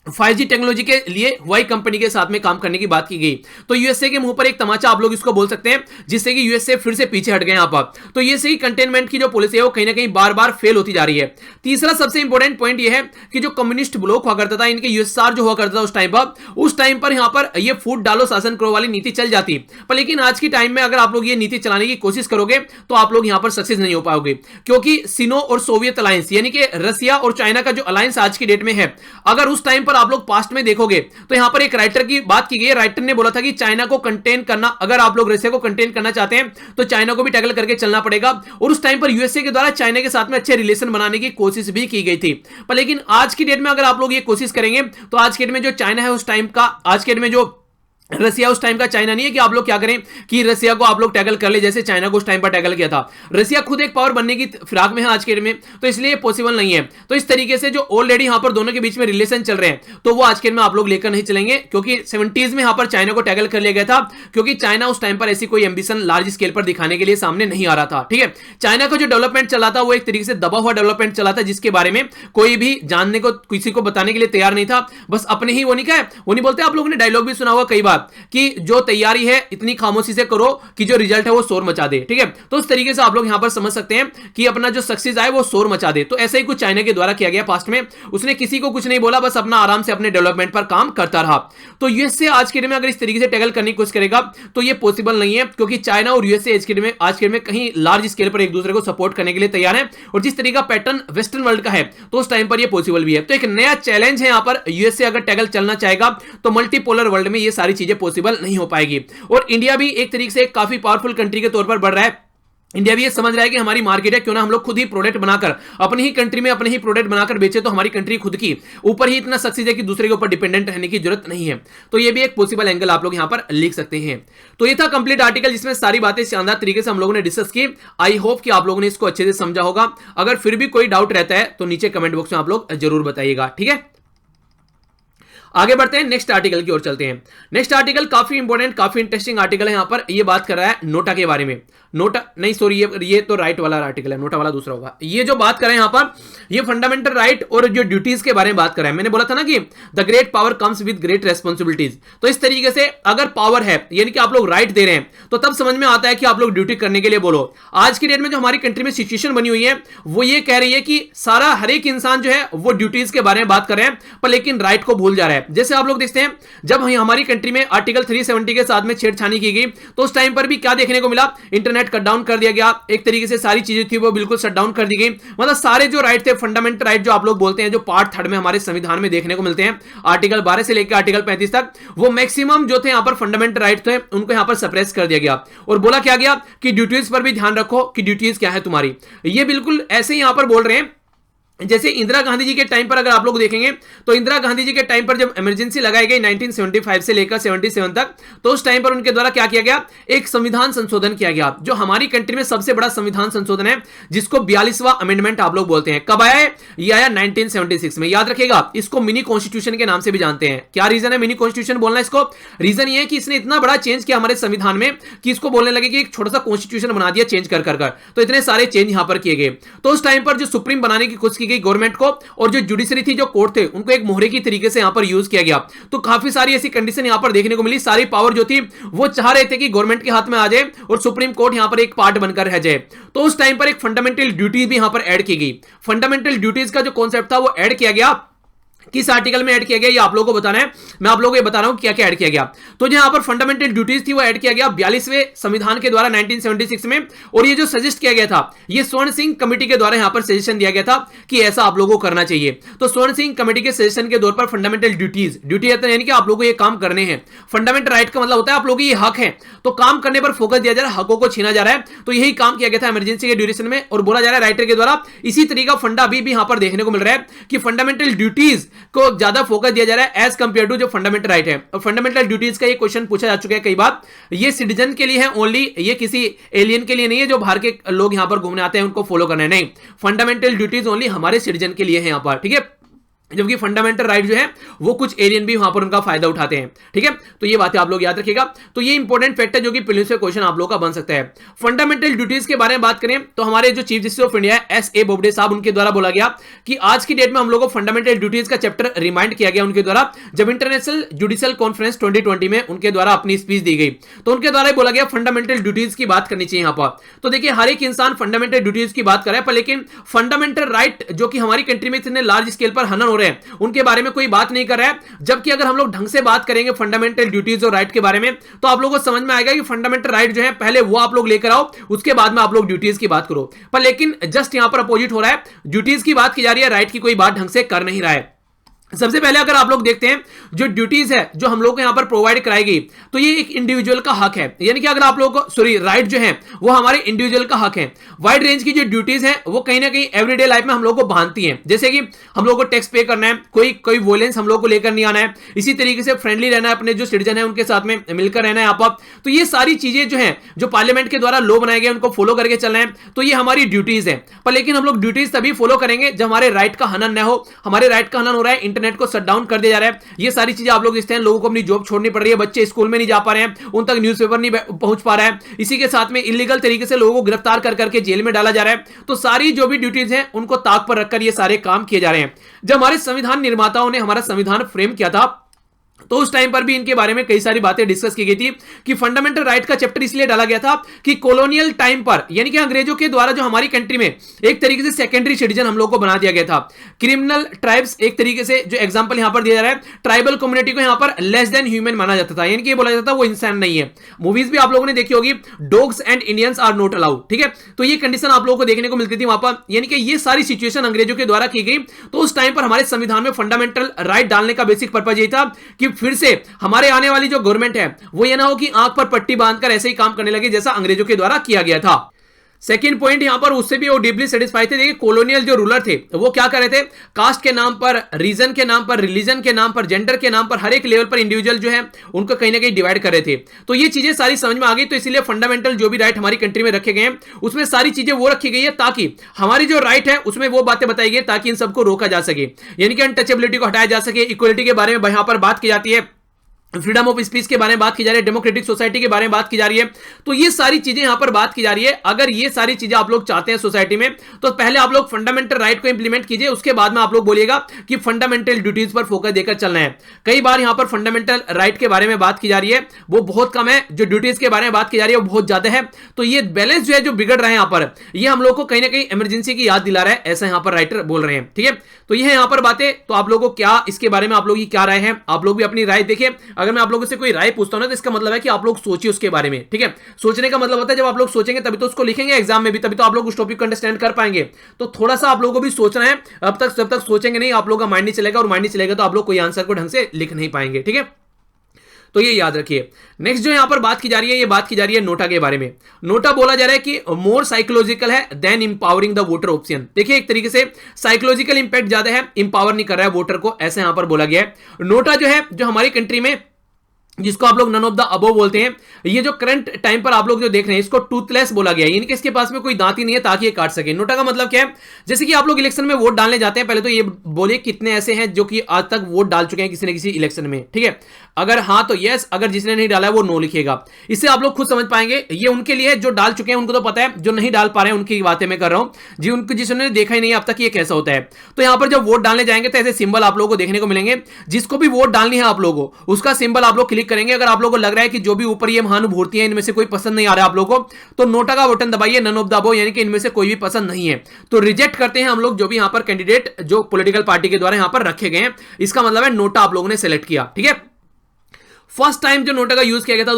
5G टेक्नोलॉजी के लिए हुआई कंपनी के साथ में काम करने की बात की गई। तो यूएसए के मुंह पर एक तमाचा आप लोग इसको बोल सकते हैं, जिससे कि यूएसए फिर से पीछे हट गए यहां पर। तो यूएसए की कंटेनमेंट की जो पॉलिसी है वो कहीं ना कहीं बार बार फेल होती जा रही है। तीसरा सबसे इंपॉर्टेंट पॉइंट ये है कि जो कम्युनिस्ट ब्लॉक हुआ करता था, इनके यूएसआर जो हुआ करता था उस टाइम पर यहां पर ये फूट डालो शासन करो वाली नीति चल जाती। पर लेकिन आज की टाइम में अगर आप लोग ये नीति चलाने की कोशिश करोगे तो आप लोग यहां पर सक्सेस नहीं हो पाओगे, क्योंकि सिनो और सोवियत अलायंस यानी कि रसिया और चाइना का जो अलायंस आज की डेट में है, अगर उस टाइम पर आप लोग पास्ट में देखोगे तो यहां पर एक राइटर की बात की गई है। राइटर ने बोला था कि चाइना को कंटेन करना, अगर आप लोग रशिया को कंटेन करना चाहते हैं तो चाइना को भी टैकल करके चलना पड़ेगा। और उस टाइम पर यूएसए के द्वारा चाइना के साथ में अच्छे रिलेशन बनाने की कोशिश भी की गई थी। पर लेकिन आज की डेट में अगर आप लोग ये कोशिश करेंगे तो आज की डेट में जो चाइना है उस टाइम का, आज के डेट में जो रसिया उस टाइम का चाइना नहीं है कि आप लोग क्या करें कि रसिया को आप लोग टैकल कर ले जैसे चाइना को उस टाइम पर टैकल किया था। रसिया खुद एक पावर बनने की फिराक में है आज के डेट में, तो इसलिए पॉसिबल नहीं है। तो इस तरीके से जो ऑलरेडी यहां पर दोनों के बीच में रिलेशन चल रहे हैं तो वो आज के डेट में आप लोग लेकर नहीं चलेंगे, क्योंकि 70s में यहां पर चाइना को टैकल कर लिया गया था, क्योंकि चाइना उस टाइम पर ऐसी कोई एंबिशन लार्ज स्केल पर दिखाने के लिए सामने नहीं आ रहा था। ठीक है, चाइना का जो डेवलपमेंट चला था वो एक तरीके से दबा हुआ डेवलपमेंट चला था, जिसके बारे में कोई भी जानने को, किसी को बताने के लिए तैयार नहीं था। बस अपने ही वो नहीं कहा, वो नहीं बोलते, आप लोगों ने डायलॉग भी सुना होगा कई बार कि जो तैयारी है इतनी खामोशी से करो कि जो रिजल्ट है वो शोर मचा दे। ठीक है, तो उस तरीके से आप लोग यहां पर समझ सकते हैं कि अपना जो सक्सेस आए वो शोर मचा दे। तो ऐसा ही कुछ चाइना के द्वारा किया गया पास्ट में। उसने किसी को कुछ नहीं बोला, बस अपना आराम से अपने डेवलपमेंट पर काम करता रहा। तो यूएसए आज के डेट में अगर इस तरीके से टैकल करने की कोशिश करेगा तो ये पॉसिबल नहीं है, क्योंकि चाइना और यूएसए आज के डेट में कहीं लार्ज स्केल पर एक दूसरे को सपोर्ट करने के लिए तैयार है। और जिस तरीके का पैटर्न वेस्टर्न वर्ल्ड का है तो उस टाइम पर ये पॉसिबल भी है। तो एक नया चैलेंज है यहां पर, यूएसए अगर टैकल चलना चाहेगा तो मल्टीपोलर वर्ल्ड में ये सारी चीजें पॉसिबल नहीं हो पाएगी। और इंडिया भी एक तरीके से काफी पावरफुल कंट्री के तौर पर बढ़ रहा है। इंडिया भी ये समझ रहा है कि हमारी मार्केट है, क्यों ना हम लोग खुद ही प्रोडक्ट बनाकर अपनी ही कंट्री में अपने ही प्रोडक्ट बनाकर बेचे, तो हमारी कंट्री खुद की ऊपर ही इतना सक्सेस है कि दूसरे के ऊपर डिपेंडेंट रहने की जरूरत नहीं है। तो ये भी एक पॉसिबल एंगल आप लोग यहां पर लिख सकते हैं। तो ये था कंप्लीट आर्टिकल, जिसमें सारी बातें शानदार तरीके से हम लोगों ने डिस्कस की। आई होप कि आप लोगों ने इसको अच्छे से समझा होगा। अगर फिर भी कोई डाउट रहता है तो नीचे कमेंट बॉक्स में आप लोग जरूर बताइएगा। ठीक है, आगे बढ़ते हैं, नेक्स्ट आर्टिकल की ओर चलते हैं। नेक्स्ट आर्टिकल काफी इंपॉर्टेंट, काफी इंटरेस्टिंग आर्टिकल है। यहां पर ये बात कर रहा है नोटा के बारे में। नोटा नहीं, सॉरी, ये तो राइट वाला आर्टिकल है, नोटा वाला दूसरा होगा। ये जो बात कर रहे हैं यहां पर, ये फंडामेंटल राइट और जो ड्यूटीज के बारे में बात कर रहा है। मैंने बोला था ना कि the great power comes with great responsibilities. तो इस तरीके से अगर पावर है यानी कि आप लोग राइट दे रहे हैं तो तब समझ में आता है कि आप लोग ड्यूटी करने के लिए बोलो। आज की डेट में जो हमारी कंट्री में सिचुएशन बनी हुई है वो ये कह रही है कि सारा हर एक इंसान जो है वो ड्यूटीज के बारे में बात कर रहे हैं, पर लेकिन राइट को भूल जा रहा है। जैसे आप लोग देखते हैं जब हमारी कंट्री में आर्टिकल 370 के साथ में छेड़छानी की गई तो उस टाइम पर भी क्या देखने को मिला, इंटरनेट कट डाउन कर दिया गया, एक तरीके से सारी चीजें थी वो बिल्कुल शट डाउन कर दी गई। मतलब सारे जो राइट थे, फंडामेंटल राइट जो आप लोग बोलते हैं, जो पार्ट 3 में हमारे संविधान में देखने को मिलते हैं, आर्टिकल 12 से लेकर आर्टिकल 35 तक, वो मैक्सिमम जो थे यहां पर फंडामेंटल राइट थे उनको यहां पर सप्रेस कर दिया गया। और बोला क्या गया कि ड्यूटीज पर भी ध्यान रखो कि ड्यूटीज क्या है तुम्हारी। ये बिल्कुल ऐसे ही यहां पर बोल रहे हैं जैसे इंदिरा गांधी जी के टाइम पर अगर आप लोग देखेंगे तो इंदिरा गांधी जी के टाइम पर जब इमरजेंसी लगाई गई 1975 से लेकर 77 तक, तो उस टाइम पर उनके द्वारा क्या किया गया, एक संविधान संशोधन किया गया जो हमारी कंट्री में सबसे बड़ा संविधान संशोधन है, जिसको 42वां अमेंडमेंट आप लोग बोलते हैं। कब आया है? ये आया 1976 में। याद रखिएगा, इसको मिनी कॉन्स्टिट्यूशन के नाम से भी जानते हैं। क्या रीजन है मिनी कॉन्स्टिट्यूशन बोलना? इसको रीजन ये है कि इसने इतना बड़ा चेंज किया हमारे संविधान में कि इसको बोलने लगे कि एक छोटा सा कॉन्स्टिट्यूशन बना दिया चेंज कर कर। तो इतने सारे चेंज यहां पर किए गए। तो उस टाइम पर जो सुप्रीम बनाने की कोशिश की गई गवर्नमेंट को, और जो जुडिशरी थी, जो कोर्ट थे, उनको एक मोहरे की तरीके से यहां पर यूज किया गया। तो काफी सारी ऐसी कंडीशन यहां पर देखने को मिली। सारी पावर जो थी वो चाह रहे थे कि गवर्नमेंट के हाथ में आ जाए और सुप्रीम कोर्ट यहां पर एक पार्ट बनकर रह जाए। तो उस टाइम पर एक फंडामेंटल ड्यूटीज भी यहां पर ऐड की गई। फंडामेंटल ड्यूटीज का जो कॉन्सेप्ट था वो ऐड किया गया। किस आर्टिकल में ऐड किया गया ये आप लोगों को बताना है। मैं आप लोगों को ये बता रहा हूं क्या क्या ऐड किया गया। तो यहां पर फंडामेंटल ड्यूटीज थी वो ऐड किया गया 42वें संविधान के द्वारा 1976 में। और ये जो सजेस्ट किया गया था, ये स्वर्ण सिंह कमेटी के द्वारा यहां पर सजेशन दिया गया था कि ऐसा आप लोगों को करना चाहिए। तो स्वर्ण सिंह कमेटी के सजेशन के तौर पर फंडामेंटल ड्यूटीज, ड्यूटी यानी कि आप लोगों को ये काम करने हैं। फंडामेंटल राइट का मतलब होता है आप लोगों के ये हक है, तो काम करने पर फोकस दिया जा रहा है, हकों को छीना जा रहा है। तो यही काम किया गया था इमरजेंसी के ड्यूरेशन में। और बोला जा रहा है राइटर के द्वारा इसी तरीका फंडा अभी भी यहां पर देखने को मिल रहा है कि फंडामेंटल ड्यूटीज को ज्यादा फोकस दिया जा रहा है एज कंपेयर टू जो फंडामेंटल राइट है। और फंडामेंटल ड्यूटीज का ये क्वेश्चन पूछा जा चुका है कई बार। ये सिटीजन के लिए है ओनली, ये किसी एलियन के लिए नहीं है जो बाहर के लोग यहां पर घूमने आते हैं उनको फॉलो करना है, नहीं। फंडामेंटल ड्यूटीज ओनली हमारे सिटीजन के लिए है यहां पर, ठीक है। जबकि फंडामेंटल राइट जो है वो कुछ एलियन भी वहां पर उनका फायदा उठाते हैं। ठीक है, तो ये बातें आप लोग याद रखिएगा। तो ये इंपॉर्टेंट फैक्ट है जो कि प्रीलिम्स में क्वेश्चन आप लोग का बन सकता है। फंडामेंटल ड्यूटीज के बारे में बात करें तो हमारे जो chief justice of India S.A. Bobde साहब, उनके द्वारा बोला गया कि आज की डेट में हम लोग को फंडामेंटल ड्यूटीज का चैप्टर रिमाइंड किया गया उनके द्वारा, जब इंटरनेशनल जुडिशियल कॉन्फ्रेंस 2020 में उनके द्वारा अपनी स्पीच दी गई तो उनके द्वारा बोला गया फंडामेंटल ड्यूटीज की बात करनी चाहिए। यहां पर तो देखिए हर एक इंसान फंडामेंटल ड्यूटीज की बात कर रहा है, पर लेकिन फंडामेंटल राइट जो कि हमारी कंट्री में इतने लार्ज स्केल पर हनन हो रहे हैं उनके बारे में कोई बात नहीं कर रहा है। जबकि अगर हम लोग ढंग से बात करेंगे फंडामेंटल ड्यूटीज और राइट के बारे में तो आप लोगों को समझ में आएगा कि फंडामेंटल राइट जो है पहले वो आप लोग लेकर आओ, उसके बाद में आप लोग ड्यूटीज की बात करो। पर लेकिन जस्ट यहां पर अपोजिट हो रहा है, ड्यूटीज की बात की जा रही है, राइट की कोई बात ढंग से कर नहीं रहा है। सबसे पहले अगर आप लोग देखते हैं जो ड्यूटीज है जो हम लोग को यहां पर प्रोवाइड कराई गई तो ये एक इंडिविजुअल का हक है, यानी कि अगर आप लोग को राइट जो है वो हमारे इंडिविजुअल का हक है। वाइड रेंज की जो ड्यूटीज है वो कहीं ना कहीं एवरीडे लाइफ में हम लोग को बांधती हैं, जैसे कि हम लोग को टैक्स पे करना है, कोई वॉयलेंस हम लोग को लेकर नहीं आना है, इसी तरीके से फ्रेंडली रहना है, अपने जो सिटीजन है उनके साथ में मिलकर रहना है आप। तो ये सारी चीजें जो है जो पार्लियामेंट के द्वारा लॉ बनाए गए उनको फॉलो करके चलना है, तो ये हमारी ड्यूटीज है। पर लेकिन हम लोग ड्यूटीज तभी फॉलो करेंगे जब हमारे राइट का हनन न हो। हमारे राइट का हनन हो रहा है, इंटरनेट को शट डाउन दिया जा रहा है, ये सारी चीजें आप लोग देखते हैं, लोगों को अपनी जॉब छोड़नी पड़ रही है, बच्चे स्कूल में नहीं जा पा रहे हैं, उन तक न्यूज़पेपर नहीं पहुंच पा रहा है, इसी के साथ में इलीगल तरीके से लोगों को गिरफ्तार कर करके जेल में डाला जा रहा है। तो सारी जो भी ड्यूटीज हैं उनको ताक पर रखकर ये सारे काम किए जा रहे हैं। जब हमारे संविधान निर्माताओं ने हमारा संविधान फ्रेम किया था तो उस टाइम पर भी इनके बारे में कई सारी बातें डिस्कस की गई थी कि फंडामेंटल राइट का चैप्टर इसलिए डाला गया था कि कॉलोनियल टाइम पर, यानी कि अंग्रेजों के द्वारा जो हमारी कंट्री में एक तरीके से सेकेंडरी सिटीजन हम लोग को बना दिया गया था। क्रिमिनल ट्राइब्स, एक तरीके से जो एग्जांपल यहां पर दिया जा रहा है, ट्राइबल कम्युनिटी को यहां पर लेस देन ह्यूमन माना जाता था, यानी कि बोला जाता था वो इंसान नहीं है। मूवीज भी आप लोगों ने देखी होगी, dogs and Indians are not allowed. ठीक है, तो ये कंडीशन आप लोगों को देखने को मिलती थी वहां पर, यानी कि ये सारी सिचुएशन अंग्रेजों के द्वारा की गई। तो उस टाइम पर हमारे संविधान में फंडामेंटल राइट डालने का बेसिक पर्पज यही था कि फिर से हमारे आने वाली जो गवर्नमेंट है वो ये ना हो कि आंख पर पट्टी बांधकर ऐसे ही काम करने लगे जैसा अंग्रेजों के द्वारा किया गया था। सेकंड पॉइंट यहां पर उससे भी वो डीपली सेटिस्फाइड थे। देखिए कॉलोनियल जो रूलर थे वो क्या कर रहे थे, कास्ट के नाम पर, रीजन के नाम पर, रिलीजन के नाम पर, जेंडर के नाम पर, हर एक लेवल पर इंडिविजुअल जो है उनको कहीं ना कहीं डिवाइड कर रहे थे। तो ये चीजें सारी समझ में आ गई, तो इसीलिए फंडामेंटल जो भी राइट हमारी कंट्री में रखे गए हैं उसमें सारी चीजें वो रखी गई है ताकि हमारी जो राइट है उसमें वो बातें बताई गई ताकि इन सबको रोका जा सके, यानी कि अनटचेबिलिटी को हटाया जा सके, इक्वलिटी के बारे में यहां पर बात की जाती है, फ्रीडम ऑफ स्पीच के बारे में बात की जा रही है, डेमोक्रेटिक सोसाइटी के बारे में बात की जा रही है। तो ये सारी चीजें यहां पर बात की जा रही है। अगर ये सारी चीजें आप लोग चाहते हैं सोसाइटी में तो पहले आप लोग फंडामेंटल राइट को इंप्लीमेंट कीजिए, उसके बाद में आप लोग बोलिएगा कि फंडामेंटल ड्यूटीज पर फोकस देकर चलना है। कई बार यहां पर फंडामेंटल राइट के बारे में बात की जा रही है वो बहुत कम है, जो ड्यूटीज के बारे में बात की जा रही है वो बहुत ज्यादा है। तो ये बैलेंस जो है जो बिगड़ रहा है यहां पर, ये हम लोग को कहीं ना कहीं इमरजेंसी की याद दिला रहा है, ऐसा यहां पर राइटर बोल रहे हैं। ठीक है, तो ये है यहां पर बातें। तो आप लोगों को क्या इसके बारे में आप लोग की क्या राय है, आप लोग भी अपनी राय देखिए। अगर मैं आप लोगों से कोई राय पूछता हूं ना तो इसका मतलब है कि आप लोग सोचिए उसके बारे में। ठीक है, सोचने का मतलब होता है जब आप लोग सोचेंगे तभी तो उसको लिखेंगे एग्जाम में भी, तभी तो आप लोग उस टॉपिक को अंडरस्टैंड कर पाएंगे। तो थोड़ा सा आप लोगों को भी सोचना है, अब तक जब तक सोचेंगे नहीं आप लोग का माइंड नहीं चलेगा, और माइंड नहीं चलेगा तो आप लोग कोई आंसर को ढंग से लिख नहीं पाएंगे। ठीक है, तो ये याद रखिए। नेक्स्ट जो यहां पर बात की जा रही है, ये बात की जा रही है नोटा के बारे में। नोटा बोला जा रहा है कि मोर साइकोलॉजिकल है then empowering the voter option. देखिए एक तरीके से साइकोलॉजिकल इंपैक्ट ज्यादा है, इंपावर नहीं कर रहा है वोटर को, ऐसे यहां पर बोला गया है। नोटा जो है जो हमारी कंट्री में जिसको आप लोग नन ऑफ द अबव बोलते हैं, ये जो करंट टाइम पर आप लोग जो देख रहे हैं इसको टूथलेस बोला गया है, यानी कि इसके पास में कोई दांत ही नहीं है ताकि ये काट सके। नोटा का मतलब क्या है, जैसे कि आप लोग इलेक्शन में वोट डालने जाते हैं, पहले तो ये बोलिए कितने ऐसे हैं जो कि आज तक वोट डाल चुके हैं किसी न किसी इलेक्शन में। ठीक है, अगर हाँ तो यस, अगर जिसने नहीं डाला है वो नो लिखेगा। इससे आप लोग खुद समझ पाएंगे ये उनके लिए जो डाल चुके हैं उनको तो पता है, जो नहीं डाल पा रहे हैं उनकी बातें मैं कर रहा हूं जी, उनको जिसने देखा ही नहीं अब तक ये कैसा होता है। तो यहां पर जब वोट डालने जाएंगे तो ऐसे सिंबल आप लोगों को देखने को मिलेंगे, जिसको भी वोट डालनी है आप लोगों को उसका सिंबल आप लोग क्लिक करेंगे। अगर आप लोगों को लग रहा है कि जो भी ऊपर ये महानुभूति है इनमें से कोई पसंद नहीं आ रहा है आप लोगों को, तो नोटा का बटन दबाइए, नन ऑफ द अबव, यानी कि इनमें से कोई भी पसंद नहीं है तो रिजेक्ट करते हैं हम लोग जो भी यहां पर कैंडिडेट जो पॉलिटिकल पार्टी के द्वारा यहां पर रखे गए हैं। इसका मतलब है नोटा आप लोगों ने सेलेक्ट किया। ठीक है, फर्स्ट टाइम जो नोटा का यूज किया गया था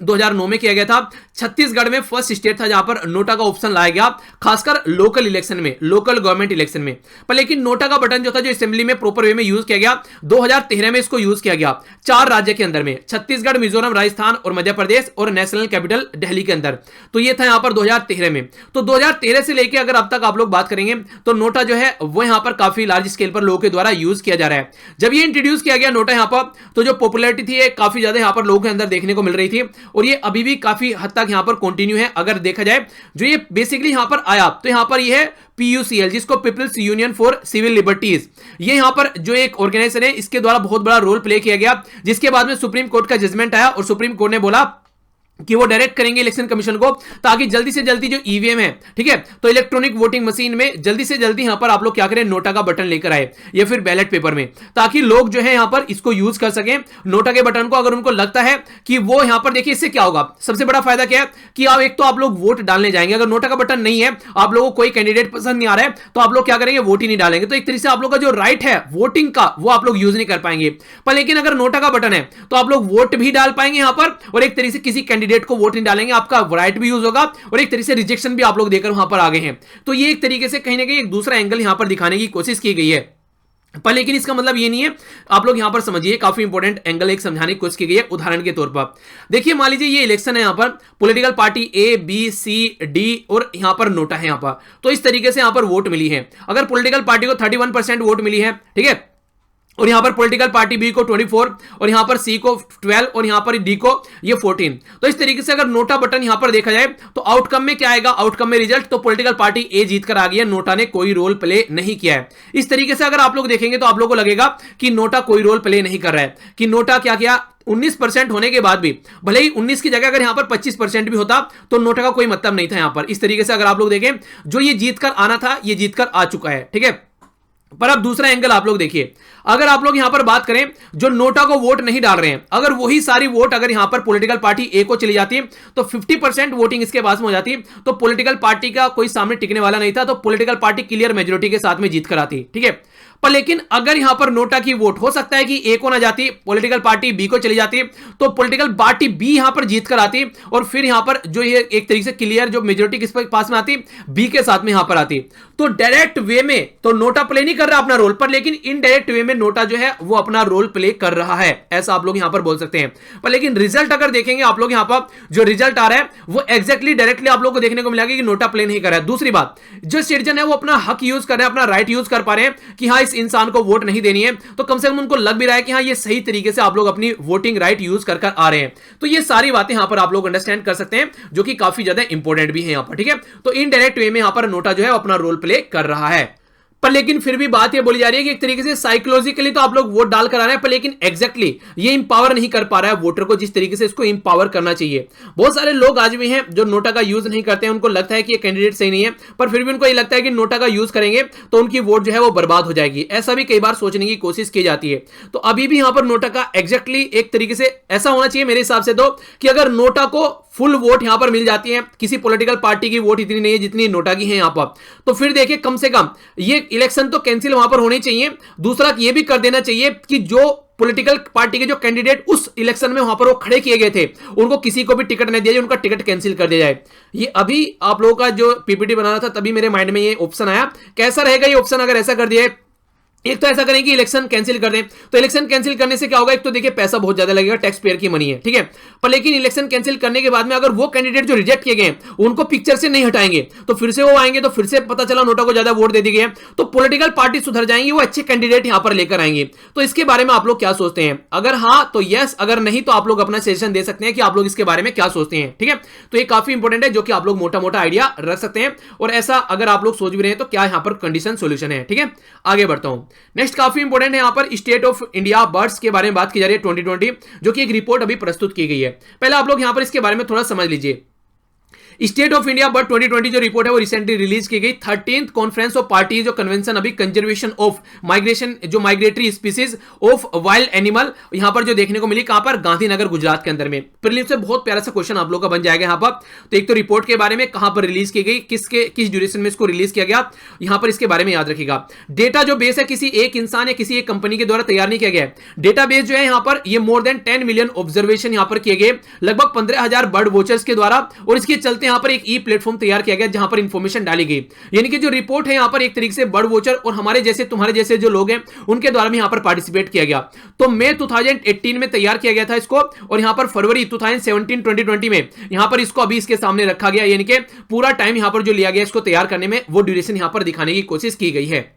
2009 में किया गया था। छत्तीसगढ़ में फर्स्ट स्टेट था जहां पर नोटा का ऑप्शन लाया गया, खासकर लोकल इलेक्शन में, लोकल गवर्नमेंट इलेक्शन में। पर लेकिन नोटा का बटन जो था जो असेंबली में प्रॉपर वे में यूज किया गया 2013 में इसको यूज किया गया 4 राज्य के अंदर में, छत्तीसगढ़, मिजोरम, राजस्थान और मध्य प्रदेश और नेशनल कैपिटल दिल्ली के अंदर। तो ये था यहां पर 2013 में। तो 2013 से लेकर अगर अब तक आप लोग बात करेंगे तो नोटा जो है वो यहां पर काफी लार्ज स्केल पर लोगों के द्वारा यूज किया जा रहा है। जब ये इंट्रोड्यूस किया गया नोटा यहां पर, तो जो पॉपुलैरिटी थी काफी ज्यादा यहाँ पर लोगों के अंदर देखने को मिल रही थी और ये अभी भी काफी हद तक यहाँ पर कंटिन्यू है। अगर देखा जाए जो ये बेसिकली यहाँ पर आया तो यहाँ पर ये है PUCL, जिसको People's Union for Civil Liberties. ये यहाँ पर जो एक ऑर्गेनाइजेशन है इसके द्वारा बहुत बड़ा रोल प्ले किया गया, जिसके बाद में सुप्रीम कोर्ट का जजमेंट आया और सुप्रीम कोर्ट ने बोला कि वो डायरेक्ट करेंगे इलेक्शन कमीशन को, ताकि जल्दी से जल्दी जो ईवीएम है, ठीक है, तो इलेक्ट्रॉनिक वोटिंग मशीन में जल्दी से जल्दी यहां पर आप लोग क्या करें, नोटा का बटन लेकर आए या फिर बैलेट पेपर में, ताकि लोग जो है यहां पर इसको यूज कर सकें नोटा के बटन को। अगर उनको लगता है कि वो यहां पर देखिए इससे क्या होगा, सबसे बड़ा फायदा क्या है कि आप एक तो आप लोग वोट डालने जाएंगे, अगर नोटा का बटन नहीं है, आप लोगों को कोई कैंडिडेट पसंद नहीं आ रहा है, तो आप लोग क्या करेंगे, वोट ही नहीं डालेंगे। तो एक तरीके से आप लोग का जो राइट है वोटिंग का वो आप लोग यूज नहीं कर पाएंगे। पर लेकिन अगर नोटा का बटन है तो आप लोग वोट भी डाल पाएंगे यहां पर, और एक तरीके से किसी कैंडिडेट को वोट नहीं डालेंगे, आपका राइट भी यूज होगा और एक तरीके से रिजेक्शन भी आप लोग देकर वहां पर आ गए हैं। तो ये एक तरीके से कहीं ना कहीं एक दूसरा एंगल यहां पर दिखाने की कोशिश की गई है। पर लेकिन इसका मतलब ये नहीं है, आप लोग यहां पर समझिए, काफी इंपॉर्टेंट एंगल एक समझाने की कोशिश की गई है। उदाहरण के तौर पर देखिए, मान लीजिए ये इलेक्शन है, यहां पर political party A B C D और यहां पर नोटा है यहां पर, तो इस तरीके से यहां पर वोट मिली है। अगर पॉलिटिकल पार्टी को 31% वोट मिली है, ठीक है, और यहां पर पॉलिटिकल पार्टी बी को 24 और यहां पर सी को 12 और यहां पर डी को ये 14, तो इस तरीके से अगर नोटा बटन यहां पर देखा जाए तो आउटकम में क्या आएगा, आउटकम में रिजल्ट तो पॉलिटिकल पार्टी ए जीतकर आ गई है, नोटा ने कोई रोल प्ले नहीं किया है। इस तरीके से अगर आप लोग देखेंगे तो आप लोगों को लगेगा कि नोटा कोई रोल प्ले नहीं कर रहा है, कि नोटा क्या किया, 19% होने के बाद भी, भले ही 19 की जगह अगर यहां पर 25% भी होता तो नोटा का कोई मतलब नहीं था यहां पर। इस तरीके से अगर आप लोग देखें, जो ये जीतकर आना था ये जीतकर आ चुका है, ठीक है। पर अब दूसरा एंगल आप लोग देखिए, अगर आप लोग यहां पर बात करें जो नोटा को वोट नहीं डाल रहे हैं, अगर वही सारी वोट अगर यहां पर पॉलिटिकल पार्टी ए को चली जाती तो 50% वोटिंग इसके पास में हो जाती, तो पॉलिटिकल पार्टी का कोई सामने टिकने वाला नहीं था, तो पॉलिटिकल पार्टी क्लियर मेजोरिटी के साथ में जीत कर आती, ठीक है। पर लेकिन अगर यहां पर नोटा की वोट हो सकता है कि ए को ना जाती, पॉलिटिकल पार्टी बी को चली जाती, तो पॉलिटिकल पार्टी बी यहां पर जीत कर आती और फिर यहां पर जो ये एक तरीके से क्लियर जो मेजोरिटी किस पास में आती, बी के साथ में यहां पर आती। तो डायरेक्ट वे में तो नोटा प्ले नहीं कर रहा अपना रोल, पर लेकिन इनडायरेक्ट वे में नोटा जो है वो अपना रोल प्ले कर रहा है, ऐसा आप लोग यहां पर बोल सकते हैं। पर लेकिन रिजल्ट अगर देखेंगे आप लोग, यहां पर जो रिजल्ट आ रहा है वो एक्जैक्टली डायरेक्टली आप लोग को देखने को मिलेगा कि नोटा प्ले नहीं कर रहा है। दूसरी बात, जो सिटीजन है वो अपना हक यूज कर रहे हैं, अपना राइट यूज कर पा रहे हैं कि हाँ इस इंसान को वोट नहीं देनी है, तो कम से कम उनको लग भी रहा है कि हाँ ये सही तरीके से आप लोग अपनी वोटिंग राइट यूज कर आ रहे हैं। तो ये सारी बातें यहां पर आप लोग अंडरस्टैंड कर सकते हैं, जो कि काफी ज्यादा इंपॉर्टेंट भी है यहां पर, ठीक है। तो इनडायरेक्ट वे में यहां पर नोटा जो है अपना रोल प्ले कर रहा है। पर लेकिन फिर भी बात ये बोली जा रही है कि एक तरीके से साइकोलॉजिकली तो आप लोग वोट डाल कर आ रहे हैं, पर लेकिन एग्जैक्टली ये इंपावर नहीं कर पा रहा है वोटर को जिस तरीके से इसको इंपावर करना चाहिए। बहुत सारे लोग आज भी हैं जो नोटा का यूज नहीं करते हैं, उनको लगता है कि ये कैंडिडेट सही नहीं है, पर फिर भी उनको ये लगता है कि नोटा का यूज करेंगे तो उनकी वोट जो है वो बर्बाद हो जाएगी, ऐसा भी कई बार सोचने की कोशिश की जाती है। तो अभी भी यहां पर नोटा का एग्जैक्टली एक तरीके से ऐसा होना चाहिए मेरे हिसाब से तो, कि अगर नोटा को फुल वोट यहां पर मिल जाती है, किसी पॉलिटिकल पार्टी की वोट इतनी नहीं है जितनी नोटा की है यहां पर, तो फिर देखिए कम से कम ये इलेक्शन तो कैंसिल वहां पर होनी चाहिए। दूसरा ये भी कर देना चाहिए कि जो पॉलिटिकल पार्टी के जो कैंडिडेट उस इलेक्शन में वहां पर वो खड़े किए गए थे, उनको किसी को भी टिकट नहीं दिया जाए, उनका टिकट कैंसिल कर दिया जाए। ये अभी आप लोगों का जो पीपीटी बनाना था तभी मेरे माइंड में ये ऑप्शन आया, कैसा रहेगा ये ऑप्शन अगर ऐसा कर दिया है। एक तो ऐसा करें कि इलेक्शन कैंसिल कर दें, तो इलेक्शन कैंसिल करने से क्या होगा, एक तो देखिए पैसा बहुत ज्यादा लगेगा, टैक्स पेयर की मनी है, ठीक है। पर लेकिन इलेक्शन कैंसिल करने के बाद में अगर वो कैंडिडेट जो रिजेक्ट किए गए उनको पिक्चर से नहीं हटाएंगे, तो फिर से वो आएंगे, तो फिर से पता चला नोटा को ज्यादा वोट दे दी गई है, तो पॉलिटिकल पार्टी सुधर जाएंगी, वो अच्छे कैंडिडेट यहां पर लेकर आएंगे। तो इसके बारे में आप लोग क्या सोचते हैं? अगर हाँ तो यस, अगर नहीं तो आप लोग अपना सजेशन दे सकते हैं कि आप लोग इसके बारे में क्या सोचते हैं, ठीक है। तो ये काफी इंपॉर्टेंट है, जो कि आप लोग मोटा मोटा आइडिया रख सकते हैं, और ऐसा अगर आप लोग सोच भी रहे हैं तो क्या यहां पर कंडीशन सोल्यूशन है, ठीक है। आगे बढ़ता हूं, नेक्स्ट काफी इंपॉर्टेंट है यहां पर स्टेट ऑफ इंडिया बर्ड्स के बारे में बात की जा रही है 2020, जो कि एक रिपोर्ट अभी प्रस्तुत की गई है। पहले आप लोग यहां पर इसके बारे में थोड़ा समझ लीजिए। स्टेट ऑफ इंडिया बर्ड 2020 जो रिपोर्ट है वो रिसेंटली रिलीज की गई 13th कॉन्फ्रेंस ऑफ पार्टी जो कन्वेंशन अभी कंजर्वेशन ऑफ माइग्रेशन जो migratory species of wild animal यहां पर जो देखने को मिली, कहां पर, गांधीनगर गुजरात के अंदर में। प्रीलिम से बहुत प्यारा सा क्वेश्चन आप लोग का बन जाएगा यहां पर। तो एक तो रिपोर्ट के बारे में कहां पर रिलीज की गई, किस ड्यूरेशन में इसको रिलीज किया गया, यहां पर इसके बारे में याद रखिएगा। डेटा जो बेस है किसी एक इंसान या किसी एक कंपनी के द्वारा तैयार नहीं किया गया है। डेटा बेस जो है यहां पर ये मोर देन 10 मिलियन ऑब्जर्वेशन यहां पर किए गए, लगभग 15,000 बर्ड वॉचर्स के द्वारा, और इसके चलते यहां पर एक ई प्लेटफॉर्म तैयार किया गया जहां पर इंफॉर्मेशन डाली गई। यानी कि जो रिपोर्ट है यहां पर एक तरीके से बर्ड वॉचर और हमारे जैसे तुम्हारे जैसे जो लोग हैं उनके द्वारा भी यहां पर पार्टिसिपेट किया गया। तो मई 2018 में तैयार किया गया था इसको, और यहां पर फरवरी 2017-2020 में यहां पर इसको अभी इसके सामने रखा गया। यानी कि पूरा टाइम यहां पर जो लिया गया इसको तैयार करने में, वो ड्यूरेशन यहां पर दिखाने की कोशिश की गई है।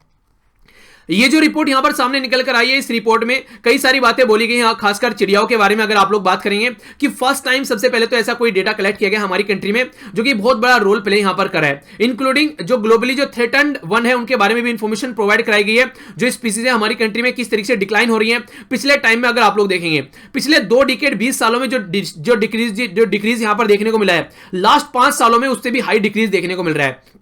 ये जो रिपोर्ट यहां पर सामने निकल कर आई है, इस रिपोर्ट में कई सारी बातें बोली गई हैं, खासकर चिड़ियाओं के बारे में अगर आप लोग बात करेंगे कि फर्स्ट टाइम सबसे पहले तो ऐसा कोई डेटा कलेक्ट किया गया हमारी कंट्री में जो कि बहुत बड़ा रोल प्ले यहां पर करा है, इंक्लूडिंग जो ग्लोबली जो थ्रेटन्ड वन है उनके बारे में भी इंफॉर्मेशन प्रोवाइड कराई गई है, जो स्पीसीज है हमारी कंट्री में किस तरीके से डिक्लाइन हो रही है पिछले टाइम में। अगर आप लोग देखेंगे पिछले 2 डिकेड 20 सालों में जो डिक्रीज यहां पर देखने को मिला है, लास्ट 5 सालों में उससे भी हाई डिक्रीज देखने को मिल रहा है।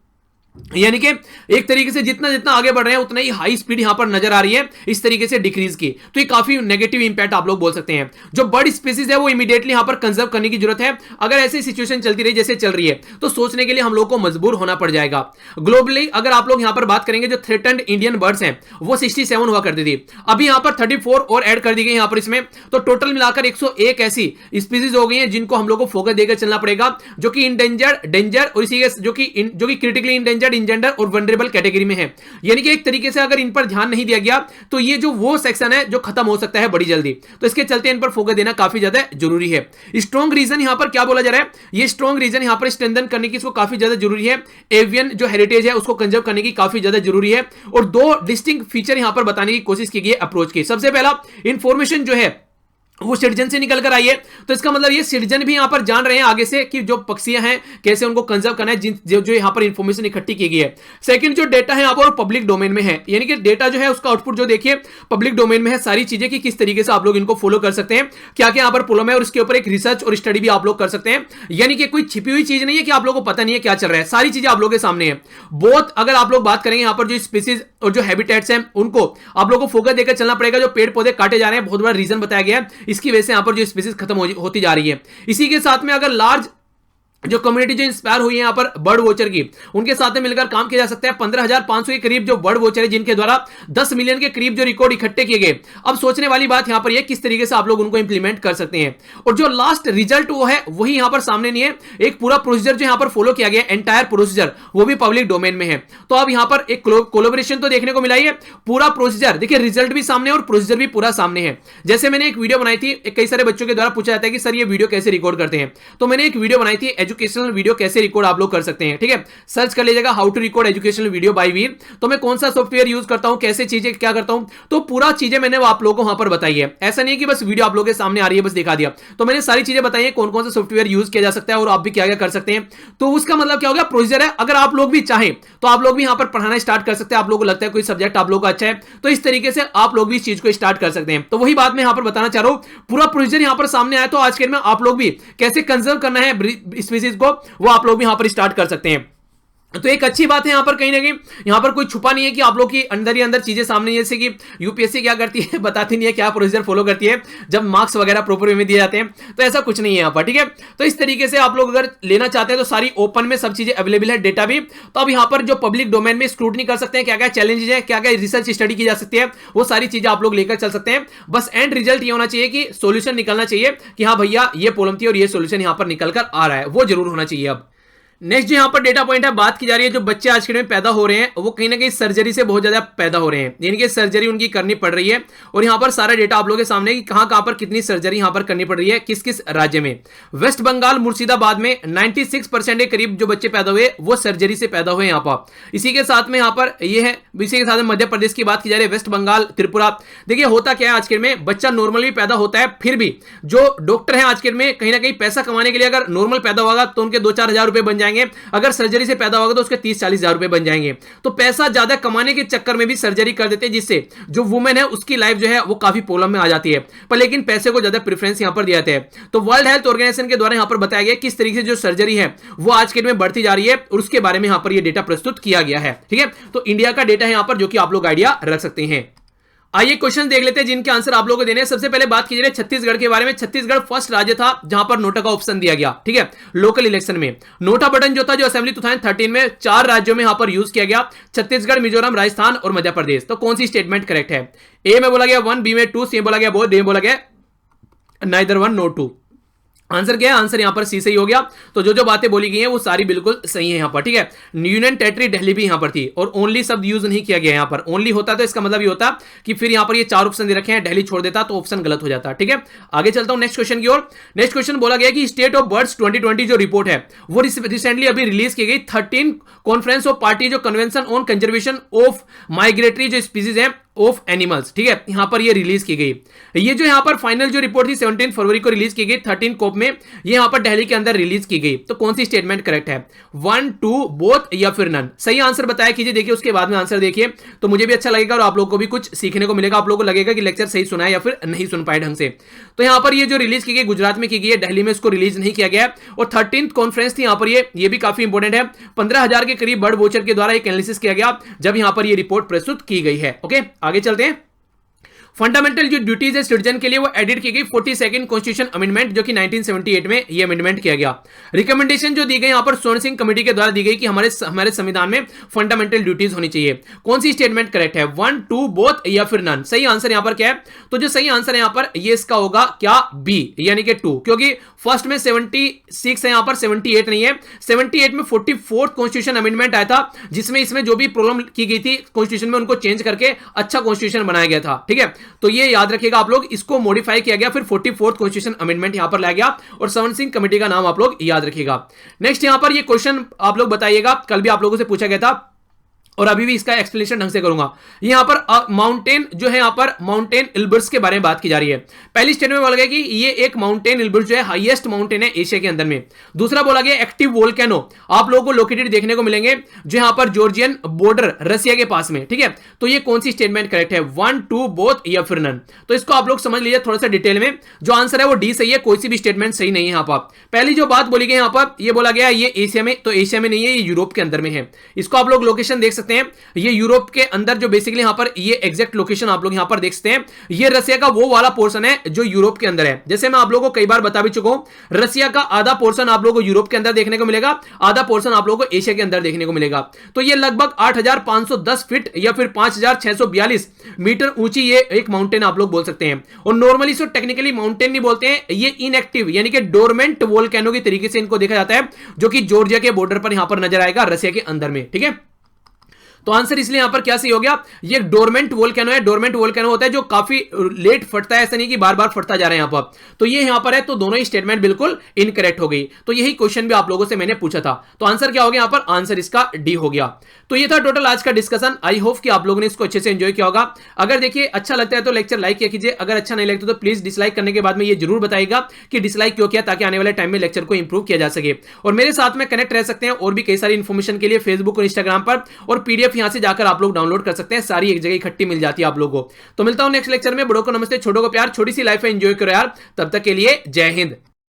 यानी कि एक तरीके से जितना जितना आगे बढ़ रहे हैं उतना ही हाई स्पीड यहां पर नजर आ रही है इस तरीके से डिक्रीज की, तो ये काफी नेगेटिव इंपैक्ट आप लोग बोल सकते हैं। जो बर्ड स्पीसीज है वो इमीडिएटली यहां पर कंजर्व करने की जरूरत है। अगर ऐसी सिचुएशन चलती रही जैसे चल रही है तो सोचने के लिए हम लोग को मजबूर होना पड़ जाएगा। ग्लोबली अगर आप लोग यहां पर बात करेंगे, जो थ्रेटन्ड इंडियन बर्ड्स हैं वो 67 हुआ करती थी, अभी यहां पर 34 और ऐड कर दी गई यहां पर इसमें, तो टोटल मिलाकर 101 ऐसी स्पीसीज हो गई हैं जिनको हम लोग को फोकस देकर चलना पड़ेगा, जो कि इंडेंजर्ड, डेंजर और इसी के जो कि क्रिटिकली इंडेंजर्ड, इंजेंडर और वनरेबल कैटेगरी में है। यानी कि एक तरीके से अगर इन पर ध्यान नहीं दिया गया तो ये जो वो सेक्शन है जो खत्म हो सकता है बड़ी जल्दी, तो इसके चलते इन पर फोकस देना काफी ज्यादा जरूरी है। स्ट्रॉन्ग रीजन यहां पर क्या बोला जा रहा है, ये स्ट्रॉन्ग रीजन यहां पर स्ट्रेंथन करने की इसको काफी ज्यादा जरूरी है। एवियन जो हेरिटेज है उसको कंजर्व करने की काफी ज्यादा जरूरी है, और 2 डिस्टिंक्ट फीचर यहां पर बताने की कोशिश की गई अप्रोच की। सबसे पहला, इंफॉर्मेशन जो है वो सिटीजन से निकल कर आई है, तो इसका मतलब ये सिटीजन भी यहां पर जान रहे हैं आगे से कि जो पक्षियां हैं कैसे उनको कंजर्व करना है, जो यहां पर इंफॉर्मेशन इकट्ठी की गई है। सेकंड, जो डेटा है यहां पर पब्लिक डोमेन में है, यानी कि डेटा जो है उसका आउटपुट जो देखिए पब्लिक डोमेन में है, सारी चीजें कि किस तरीके से आप लोग इनको फॉलो कर सकते हैं, क्या क्या यहां पर प्रॉब्लम है, और इसके ऊपर एक रिसर्च और स्टडी भी आप लोग कर सकते हैं। यानी कि कोई छिपी हुई चीज नहीं है कि आप लोग को पता नहीं है क्या चल रहा है, सारी चीजें आप लोग के सामने है। बहुत अगर आप लोग बात करेंगे यहां पर जो स्पीसीज और जो हैबिटेट्स हैं उनको आप लोग को फोकस देकर चलना पड़ेगा। जो पेड़ पौधे काटे जा रहे हैं बहुत बड़ा रीजन बताया गया है, इसकी वजह से यहां पर जो स्पीसीज खत्म होती जा रही है। इसी के साथ में अगर लार्ज जो कम्युनिटी जो इंस्पायर हुई है यहां पर बर्ड वॉचर की, उनके साथ में मिलकर काम किया जा सकता है। 15,500 के करीब जो बर्ड वॉचर है जिनके द्वारा 10 मिलियन के करीब जो रिकॉर्ड इकट्ठे किए गए। अब सोचने वाली बात यहां पर यह किस तरीके से आप लोग उनको इंप्लीमेंट कर सकते हैं, और जो लास्ट रिजल्ट वो है वही यहां पर सामने नहीं है। एक पूरा प्रोसीजर जो यहां पर फॉलो किया गया, एंटायर प्रोसीजर, वो भी पब्लिक डोमेन में है। तो अब यहां पर एक कोलैबोरेशन तो देखने को मिला है, पूरा प्रोसीजर देखिए, रिजल्ट भी सामने और प्रोसीजर भी पूरा सामने है। जैसे मैंने एक वीडियो बनाई थी, कई सारे बच्चों के द्वारा पूछा जाता है कि सर ये वीडियो कैसे रिकॉर्ड करते हैं, तो मैंने एक वीडियो बनाई थी एजुकेशनल वीडियो कैसे रिकॉर्ड आप लोग कर सकते हैं। ठीक है, सर्च कर लीजिएगा how to record educational video by Veer. तो मैं कौन सा सॉफ्टवेयर यूज करता हूं, कैसे चीजें क्या करता हूं, तो पूरा चीजें मैंने आप लोगों को वहां पर बताई है। ऐसा नहीं कि बस वीडियो आप लोगों के सामने आ रही है बस दिखा दिया, तो मैंने सारी चीजें बताई है कौन कौन सा सॉफ्टवेयर यूज किया जा सकता है और आप भी क्या क्या कर सकते हैं। तो उसका मतलब क्या हो गया, प्रोसीजर है। अगर आप लोग भी चाहें तो आप लोग भी यहां पर पढ़ाना स्टार्ट कर सकते हैं। आप लोगों को लगता है कोई सब्जेक्ट आप लोग का अच्छा है तो इस तरीके से आप लोग भी इस चीज को स्टार्ट कर सकते हैं। तो वही बात मैं यहां पर बताना चाह रहा हूं, पूरा प्रोसीजर यहां पर सामने आया, तो आज के दिन में आप लोग भी कैसे कंजर्व करना है स्पीसीज को वो आप लोग भी यहां पर स्टार्ट कर सकते हैं। तो एक अच्छी बात है यहां पर, कहीं ना कहीं यहां पर कोई छुपा नहीं है कि आप लोग की अंदर ही अंदर चीजें सामने, जैसे कि यूपीएससी क्या करती है बताती नहीं है, क्या प्रोसीजर फॉलो करती है जब मार्क्स वगैरह प्रॉपर वे में दिए जाते हैं, तो ऐसा कुछ नहीं है यहां पर। ठीक है, तो इस तरीके से आप लोग अगर लेना चाहते हैं तो सारी ओपन में सब चीजें अवेलेबल है, डेटा भी। तो अब यहां पर जो पब्लिक डोमेन में स्क्रूटनी कर सकते हैं, क्या क्या चैलेंजेस है, क्या क्या रिसर्च स्टडी की जा सकती है, वो सारी चीजें आप लोग लेकर चल सकते हैं। बस एंड रिजल्ट ये होना चाहिए कि सोल्यूशन निकलना चाहिए कि हाँ भैया ये प्रॉब्लम थी और ये सोल्यूशन यहां पर निकल कर आ रहा है, वो जरूर होना चाहिए। अब नेक्स्ट जो यहां पर डेटा पॉइंट है, बात की जा रही है जो बच्चे आज के टाइम में पैदा हो रहे हैं वो कहीं ना कहीं सर्जरी से बहुत ज्यादा पैदा हो रहे हैं, यानी कि सर्जरी उनकी करनी पड़ रही है। और यहां पर सारा डेटा आप लोगों के सामने कि कहां कहां पर कितनी सर्जरी यहां पर करनी पड़ रही है, किस किस राज्य में। वेस्ट बंगाल मुर्शिदाबाद में 96% के करीब जो बच्चे पैदा हुए वो सर्जरी से पैदा हुए यहां पर। इसी के साथ में यहां पर ये है, इसी के साथ में मध्य प्रदेश की बात की जा रही है, वेस्ट बंगाल, त्रिपुरा। देखिए होता क्या है आज के में, बच्चा नॉर्मली पैदा होता है, फिर भी जो डॉक्टर है आज के में कहीं ना कहीं पैसा कमाने के लिए, अगर नॉर्मल पैदा होगा तो उनके 2-4 हजार रुपए बन जाएंगे, अगर सर्जरी से पैदा होगा तो उसके 30-40 हजार रुपए बन जाएंगे। तो पैसा ज्यादा कमाने के चक्कर में भी सर्जरी कर देते हैं, जिससे जो वुमेन है उसकी लाइफ जो है वो काफी प्रॉब्लम में आ जाती है। पर लेकिन पैसे को ज्यादा प्रेफरेंस यहां पर दिया जाता है। तो वर्ल्ड हेल्थ ऑर्गेनाइजेशन के द्वारा यहां पर बताया गया किस तरीके से जो सर्जरी है वो आज के दिन में बढ़ती जा रही है, और उसके बारे में यहां पर ये डेटा प्रस्तुत किया गया है। ठीक है, तो इंडिया का डेटा है यहां पर जो कि आप लोग आइडिया रख सकते हैं। आइए क्वेश्चन देख लेते हैं जिनके आंसर आप लोगों को देने हैं। सबसे पहले बात की जाए छत्तीसगढ़ के बारे में। छत्तीसगढ़ फर्स्ट राज्य था जहां पर नोटा का ऑप्शन दिया गया। ठीक है, लोकल इलेक्शन में नोटा बटन जो था, जो असेंबली 2013 में 4 राज्यों में यहां पर यूज किया गया, छत्तीसगढ़, मिजोरम, राजस्थान और मध्य प्रदेश। तो कौन सी स्टेटमेंट करेक्ट है? ए में बोला गया 1, बी में 2, सी में बोला गया बोथ, डी में बोला गया नाइदर 1 नो 2। आंसर क्या है? आंसर यहां पर सी सही हो गया। तो जो जो बातें बोली गई हैं वो सारी बिल्कुल सही है यहां पर, ठीक है। यूनियन टेरिटरी दिल्ली भी यहां पर थी और ओनली शब्द यूज नहीं किया गया यहां पर। ओनली होता तो इसका मतलब ये होता कि फिर यहां पर ये चार ऑप्शन दे रखे हैं, दिल्ली छोड़ देता तो ऑप्शन गलत हो जाता, ठीक है। आगे चलता हूं नेक्स्ट क्वेश्चन की ओर। नेक्स्ट क्वेश्चन बोला गया कि स्टेट ऑफ बर्ड्स 2020 जो रिपोर्ट है वो रिसेंटली अभी रिलीज की गई। 13 कॉन्फ्रेंस ऑफ पार्टी जो convention on conservation of migratory जो स्पीसीज है ऑफ एनिमल्स, ठीक है, यहां पर ये रिलीज की गई। ये जो यहां पर फाइनल जो रिपोर्ट थी 17 फरवरी को रिलीज की गई 13 कोप में, ये यहां पर दिल्ली के अंदर रिलीज की गई। तो कौन सी स्टेटमेंट करेक्ट है? 1, 2, बोथ या फिर नन? सही आंसर बताया कीजिए। देखिए उसके बाद में आंसर देखिए तो मुझे भी अच्छा लगेगा और आप लोगों को भी कुछ सीखने को मिलेगा। आप लोगों को लगेगा कि लेक्चर सही सुना है या फिर नहीं सुन पाए ढंग से। तो यहां पर ये जो रिलीज की गई गुजरात में की गई है, दिल्ली में इसको रिलीज नहीं किया गया। और 13th कॉन्फ्रेंस थी यहां पर, ये भी काफी इंपॉर्टेंट है। 15,000 के करीब बर्ड वॉचर के द्वारा एक एनालिसिस किया गया जब यहां पर ये रिपोर्ट प्रस्तुत की गई है। ओके, आगे चलते हैं। फंडामेंटल जो ड्यूटीज है सिटीजन के लिए वो एडिट की गई 42nd कॉन्स्टिट्यूशन अमेंडमेंट जो कि 1978 में ये अमेंडमेंट किया गया। रिकमेंडेशन जो दी गई यहां पर स्वर्ण सिंह कमेटी के द्वारा दी गई कि हमारे संविधान में फंडामेंटल ड्यूटीज होनी चाहिए। कौन सी स्टेटमेंट करेक्ट है? 1, 2, बोथ या फिर नन? सही आंसर यहां पर क्या है? तो जो सही आंसर है यहां पर ये इसका होगा क्या? बी, यानी कि 2, क्योंकि फर्स्ट में 76 है, यहां पर 78 नहीं है। 78 में 44th कॉन्स्टिट्यूशन अमेंडमेंट आया था जिसमें इसमें जो भी प्रॉब्लम की गई थी कॉन्स्टिट्यूशन में उनको चेंज करके अच्छा कॉन्स्टिट्यूशन बनाया गया था, ठीक है। तो ये याद रखिएगा आप लोग, इसको मॉडिफाई किया गया, फिर 44th कॉन्स्टिट्यूशन अमेंडमेंट यहां पर लाया गया और स्वर्ण सिंह कमेटी का नाम आप लोग याद रखिएगा। नेक्स्ट यहां पर ये क्वेश्चन आप लोग बताइएगा, कल भी आप लोगों से पूछा गया था और अभी भी इसका एक्सप्लेनेशन ढंग से करूंगा। यहां पर माउंटेन जो है, यहां पर माउंटेन इल्बर्स के बारे में बात की जा रही है। पहली स्टेटमेंट में बोला गया कि ये एक माउंटेन इल्बर्स जो है हाईएस्ट माउंटेन है एशिया के अंदर में। दूसरा बोला गया एक्टिव वोल्केनो आप लोगों को लोकेटेड देखने को मिलेंगे जो यहां पर जॉर्जियन बॉर्डर रसिया के पास में, ठीक है। तो ये कौन सी स्टेटमेंट करेक्ट है? 1, 2, बोथ या फिर नन? तो इसको आप लोग समझ लीजिए थोड़ा सा डिटेल में। जो आंसर है वो डी सही है, कोई सी भी स्टेटमेंट सही नहीं है यहां पर। पहली जो बात बोली गई यहां पर, ये बोला गया ये एशिया में, तो एशिया में नहीं है, ये यूरोप के अंदर में है। इसको आप लोग लोकेशन देख सकते हैं, ये यूरोप के अंदर जो बेसिकली यहां पर ये एग्जैक्ट लोकेशन आप लोग यहां पर देख सकते हैं। ये रसिया का वो वाला पोर्शन है जो यूरोप के अंदर है। जैसे मैं आप लोगों को कई बार बता भी चुका हूं, रसिया का आधा पोर्शन आप लोगों को यूरोप के अंदर देखने को मिलेगा, आधा पोर्शन आप लोगों को एशिया के अंदर देखने को मिलेगा। तो ये लगभग 8,510 फीट या फिर 5,642 मीटर ऊंची ये एक माउंटेन आप लोग बोल सकते हैं। और नॉर्मली इसको टेक्निकली माउंटेन नहीं बोलते हैं, ये इनएक्टिव यानी कि डोरमेंट वोल्केनो की तरीके से इनको देखा जाता है, जो कि जॉर्जिया के बॉर्डर पर यहां पर नजर आएगा रसिया के अंदर में, ठीक है। तो आंसर इसलिए यहां पर क्या सही हो गया? ये डोरमेंट वोल्केनो है। डोरमेंट वोल्केनो होता है जो काफी लेट फटता है, ऐसा नहीं कि बार बार फटता जा रहा है यहां पर। तो ये यहां पर है, तो दोनों ही स्टेटमेंट बिल्कुल इनकरेक्ट हो गई। तो यही क्वेश्चन भी आप लोगों से मैंने पूछा था। तो आंसर क्या हो गया यहां पर? आंसर इसका डी हो गया। तो ये था टोटल आज का डिस्कशन। आई होप कि आप लोगों ने इसको अच्छे से एंजॉय किया होगा। अगर देखिए अच्छा लगता है तो लेक्चर लाइक किया कीजिए, अगर अच्छा नहीं लगता तो प्लीज डिसलाइक करने के बाद में ये जरूर बताइएगा कि डिसलाइक क्यों किया, ताकि आने वाले टाइम में लेक्चर को इंप्रूव किया जा सके। और मेरे साथ में कनेक्ट रह सकते हैं और भी कई सारी इंफॉर्मेशन के लिए फेसबुक और इंस्टाग्राम पर, और पीडीएफ यहां से जाकर आप लोग डाउनलोड कर सकते हैं, सारी एक जगह इकट्ठी मिल जाती है आप लोगों को। तो मिलता हूं नेक्स्ट लेक्चर में। बड़ों को नमस्ते, छोटों को प्यार, छोटी सी लाइफ है, एंजॉय करो यार। तब तक के लिए जय हिंद।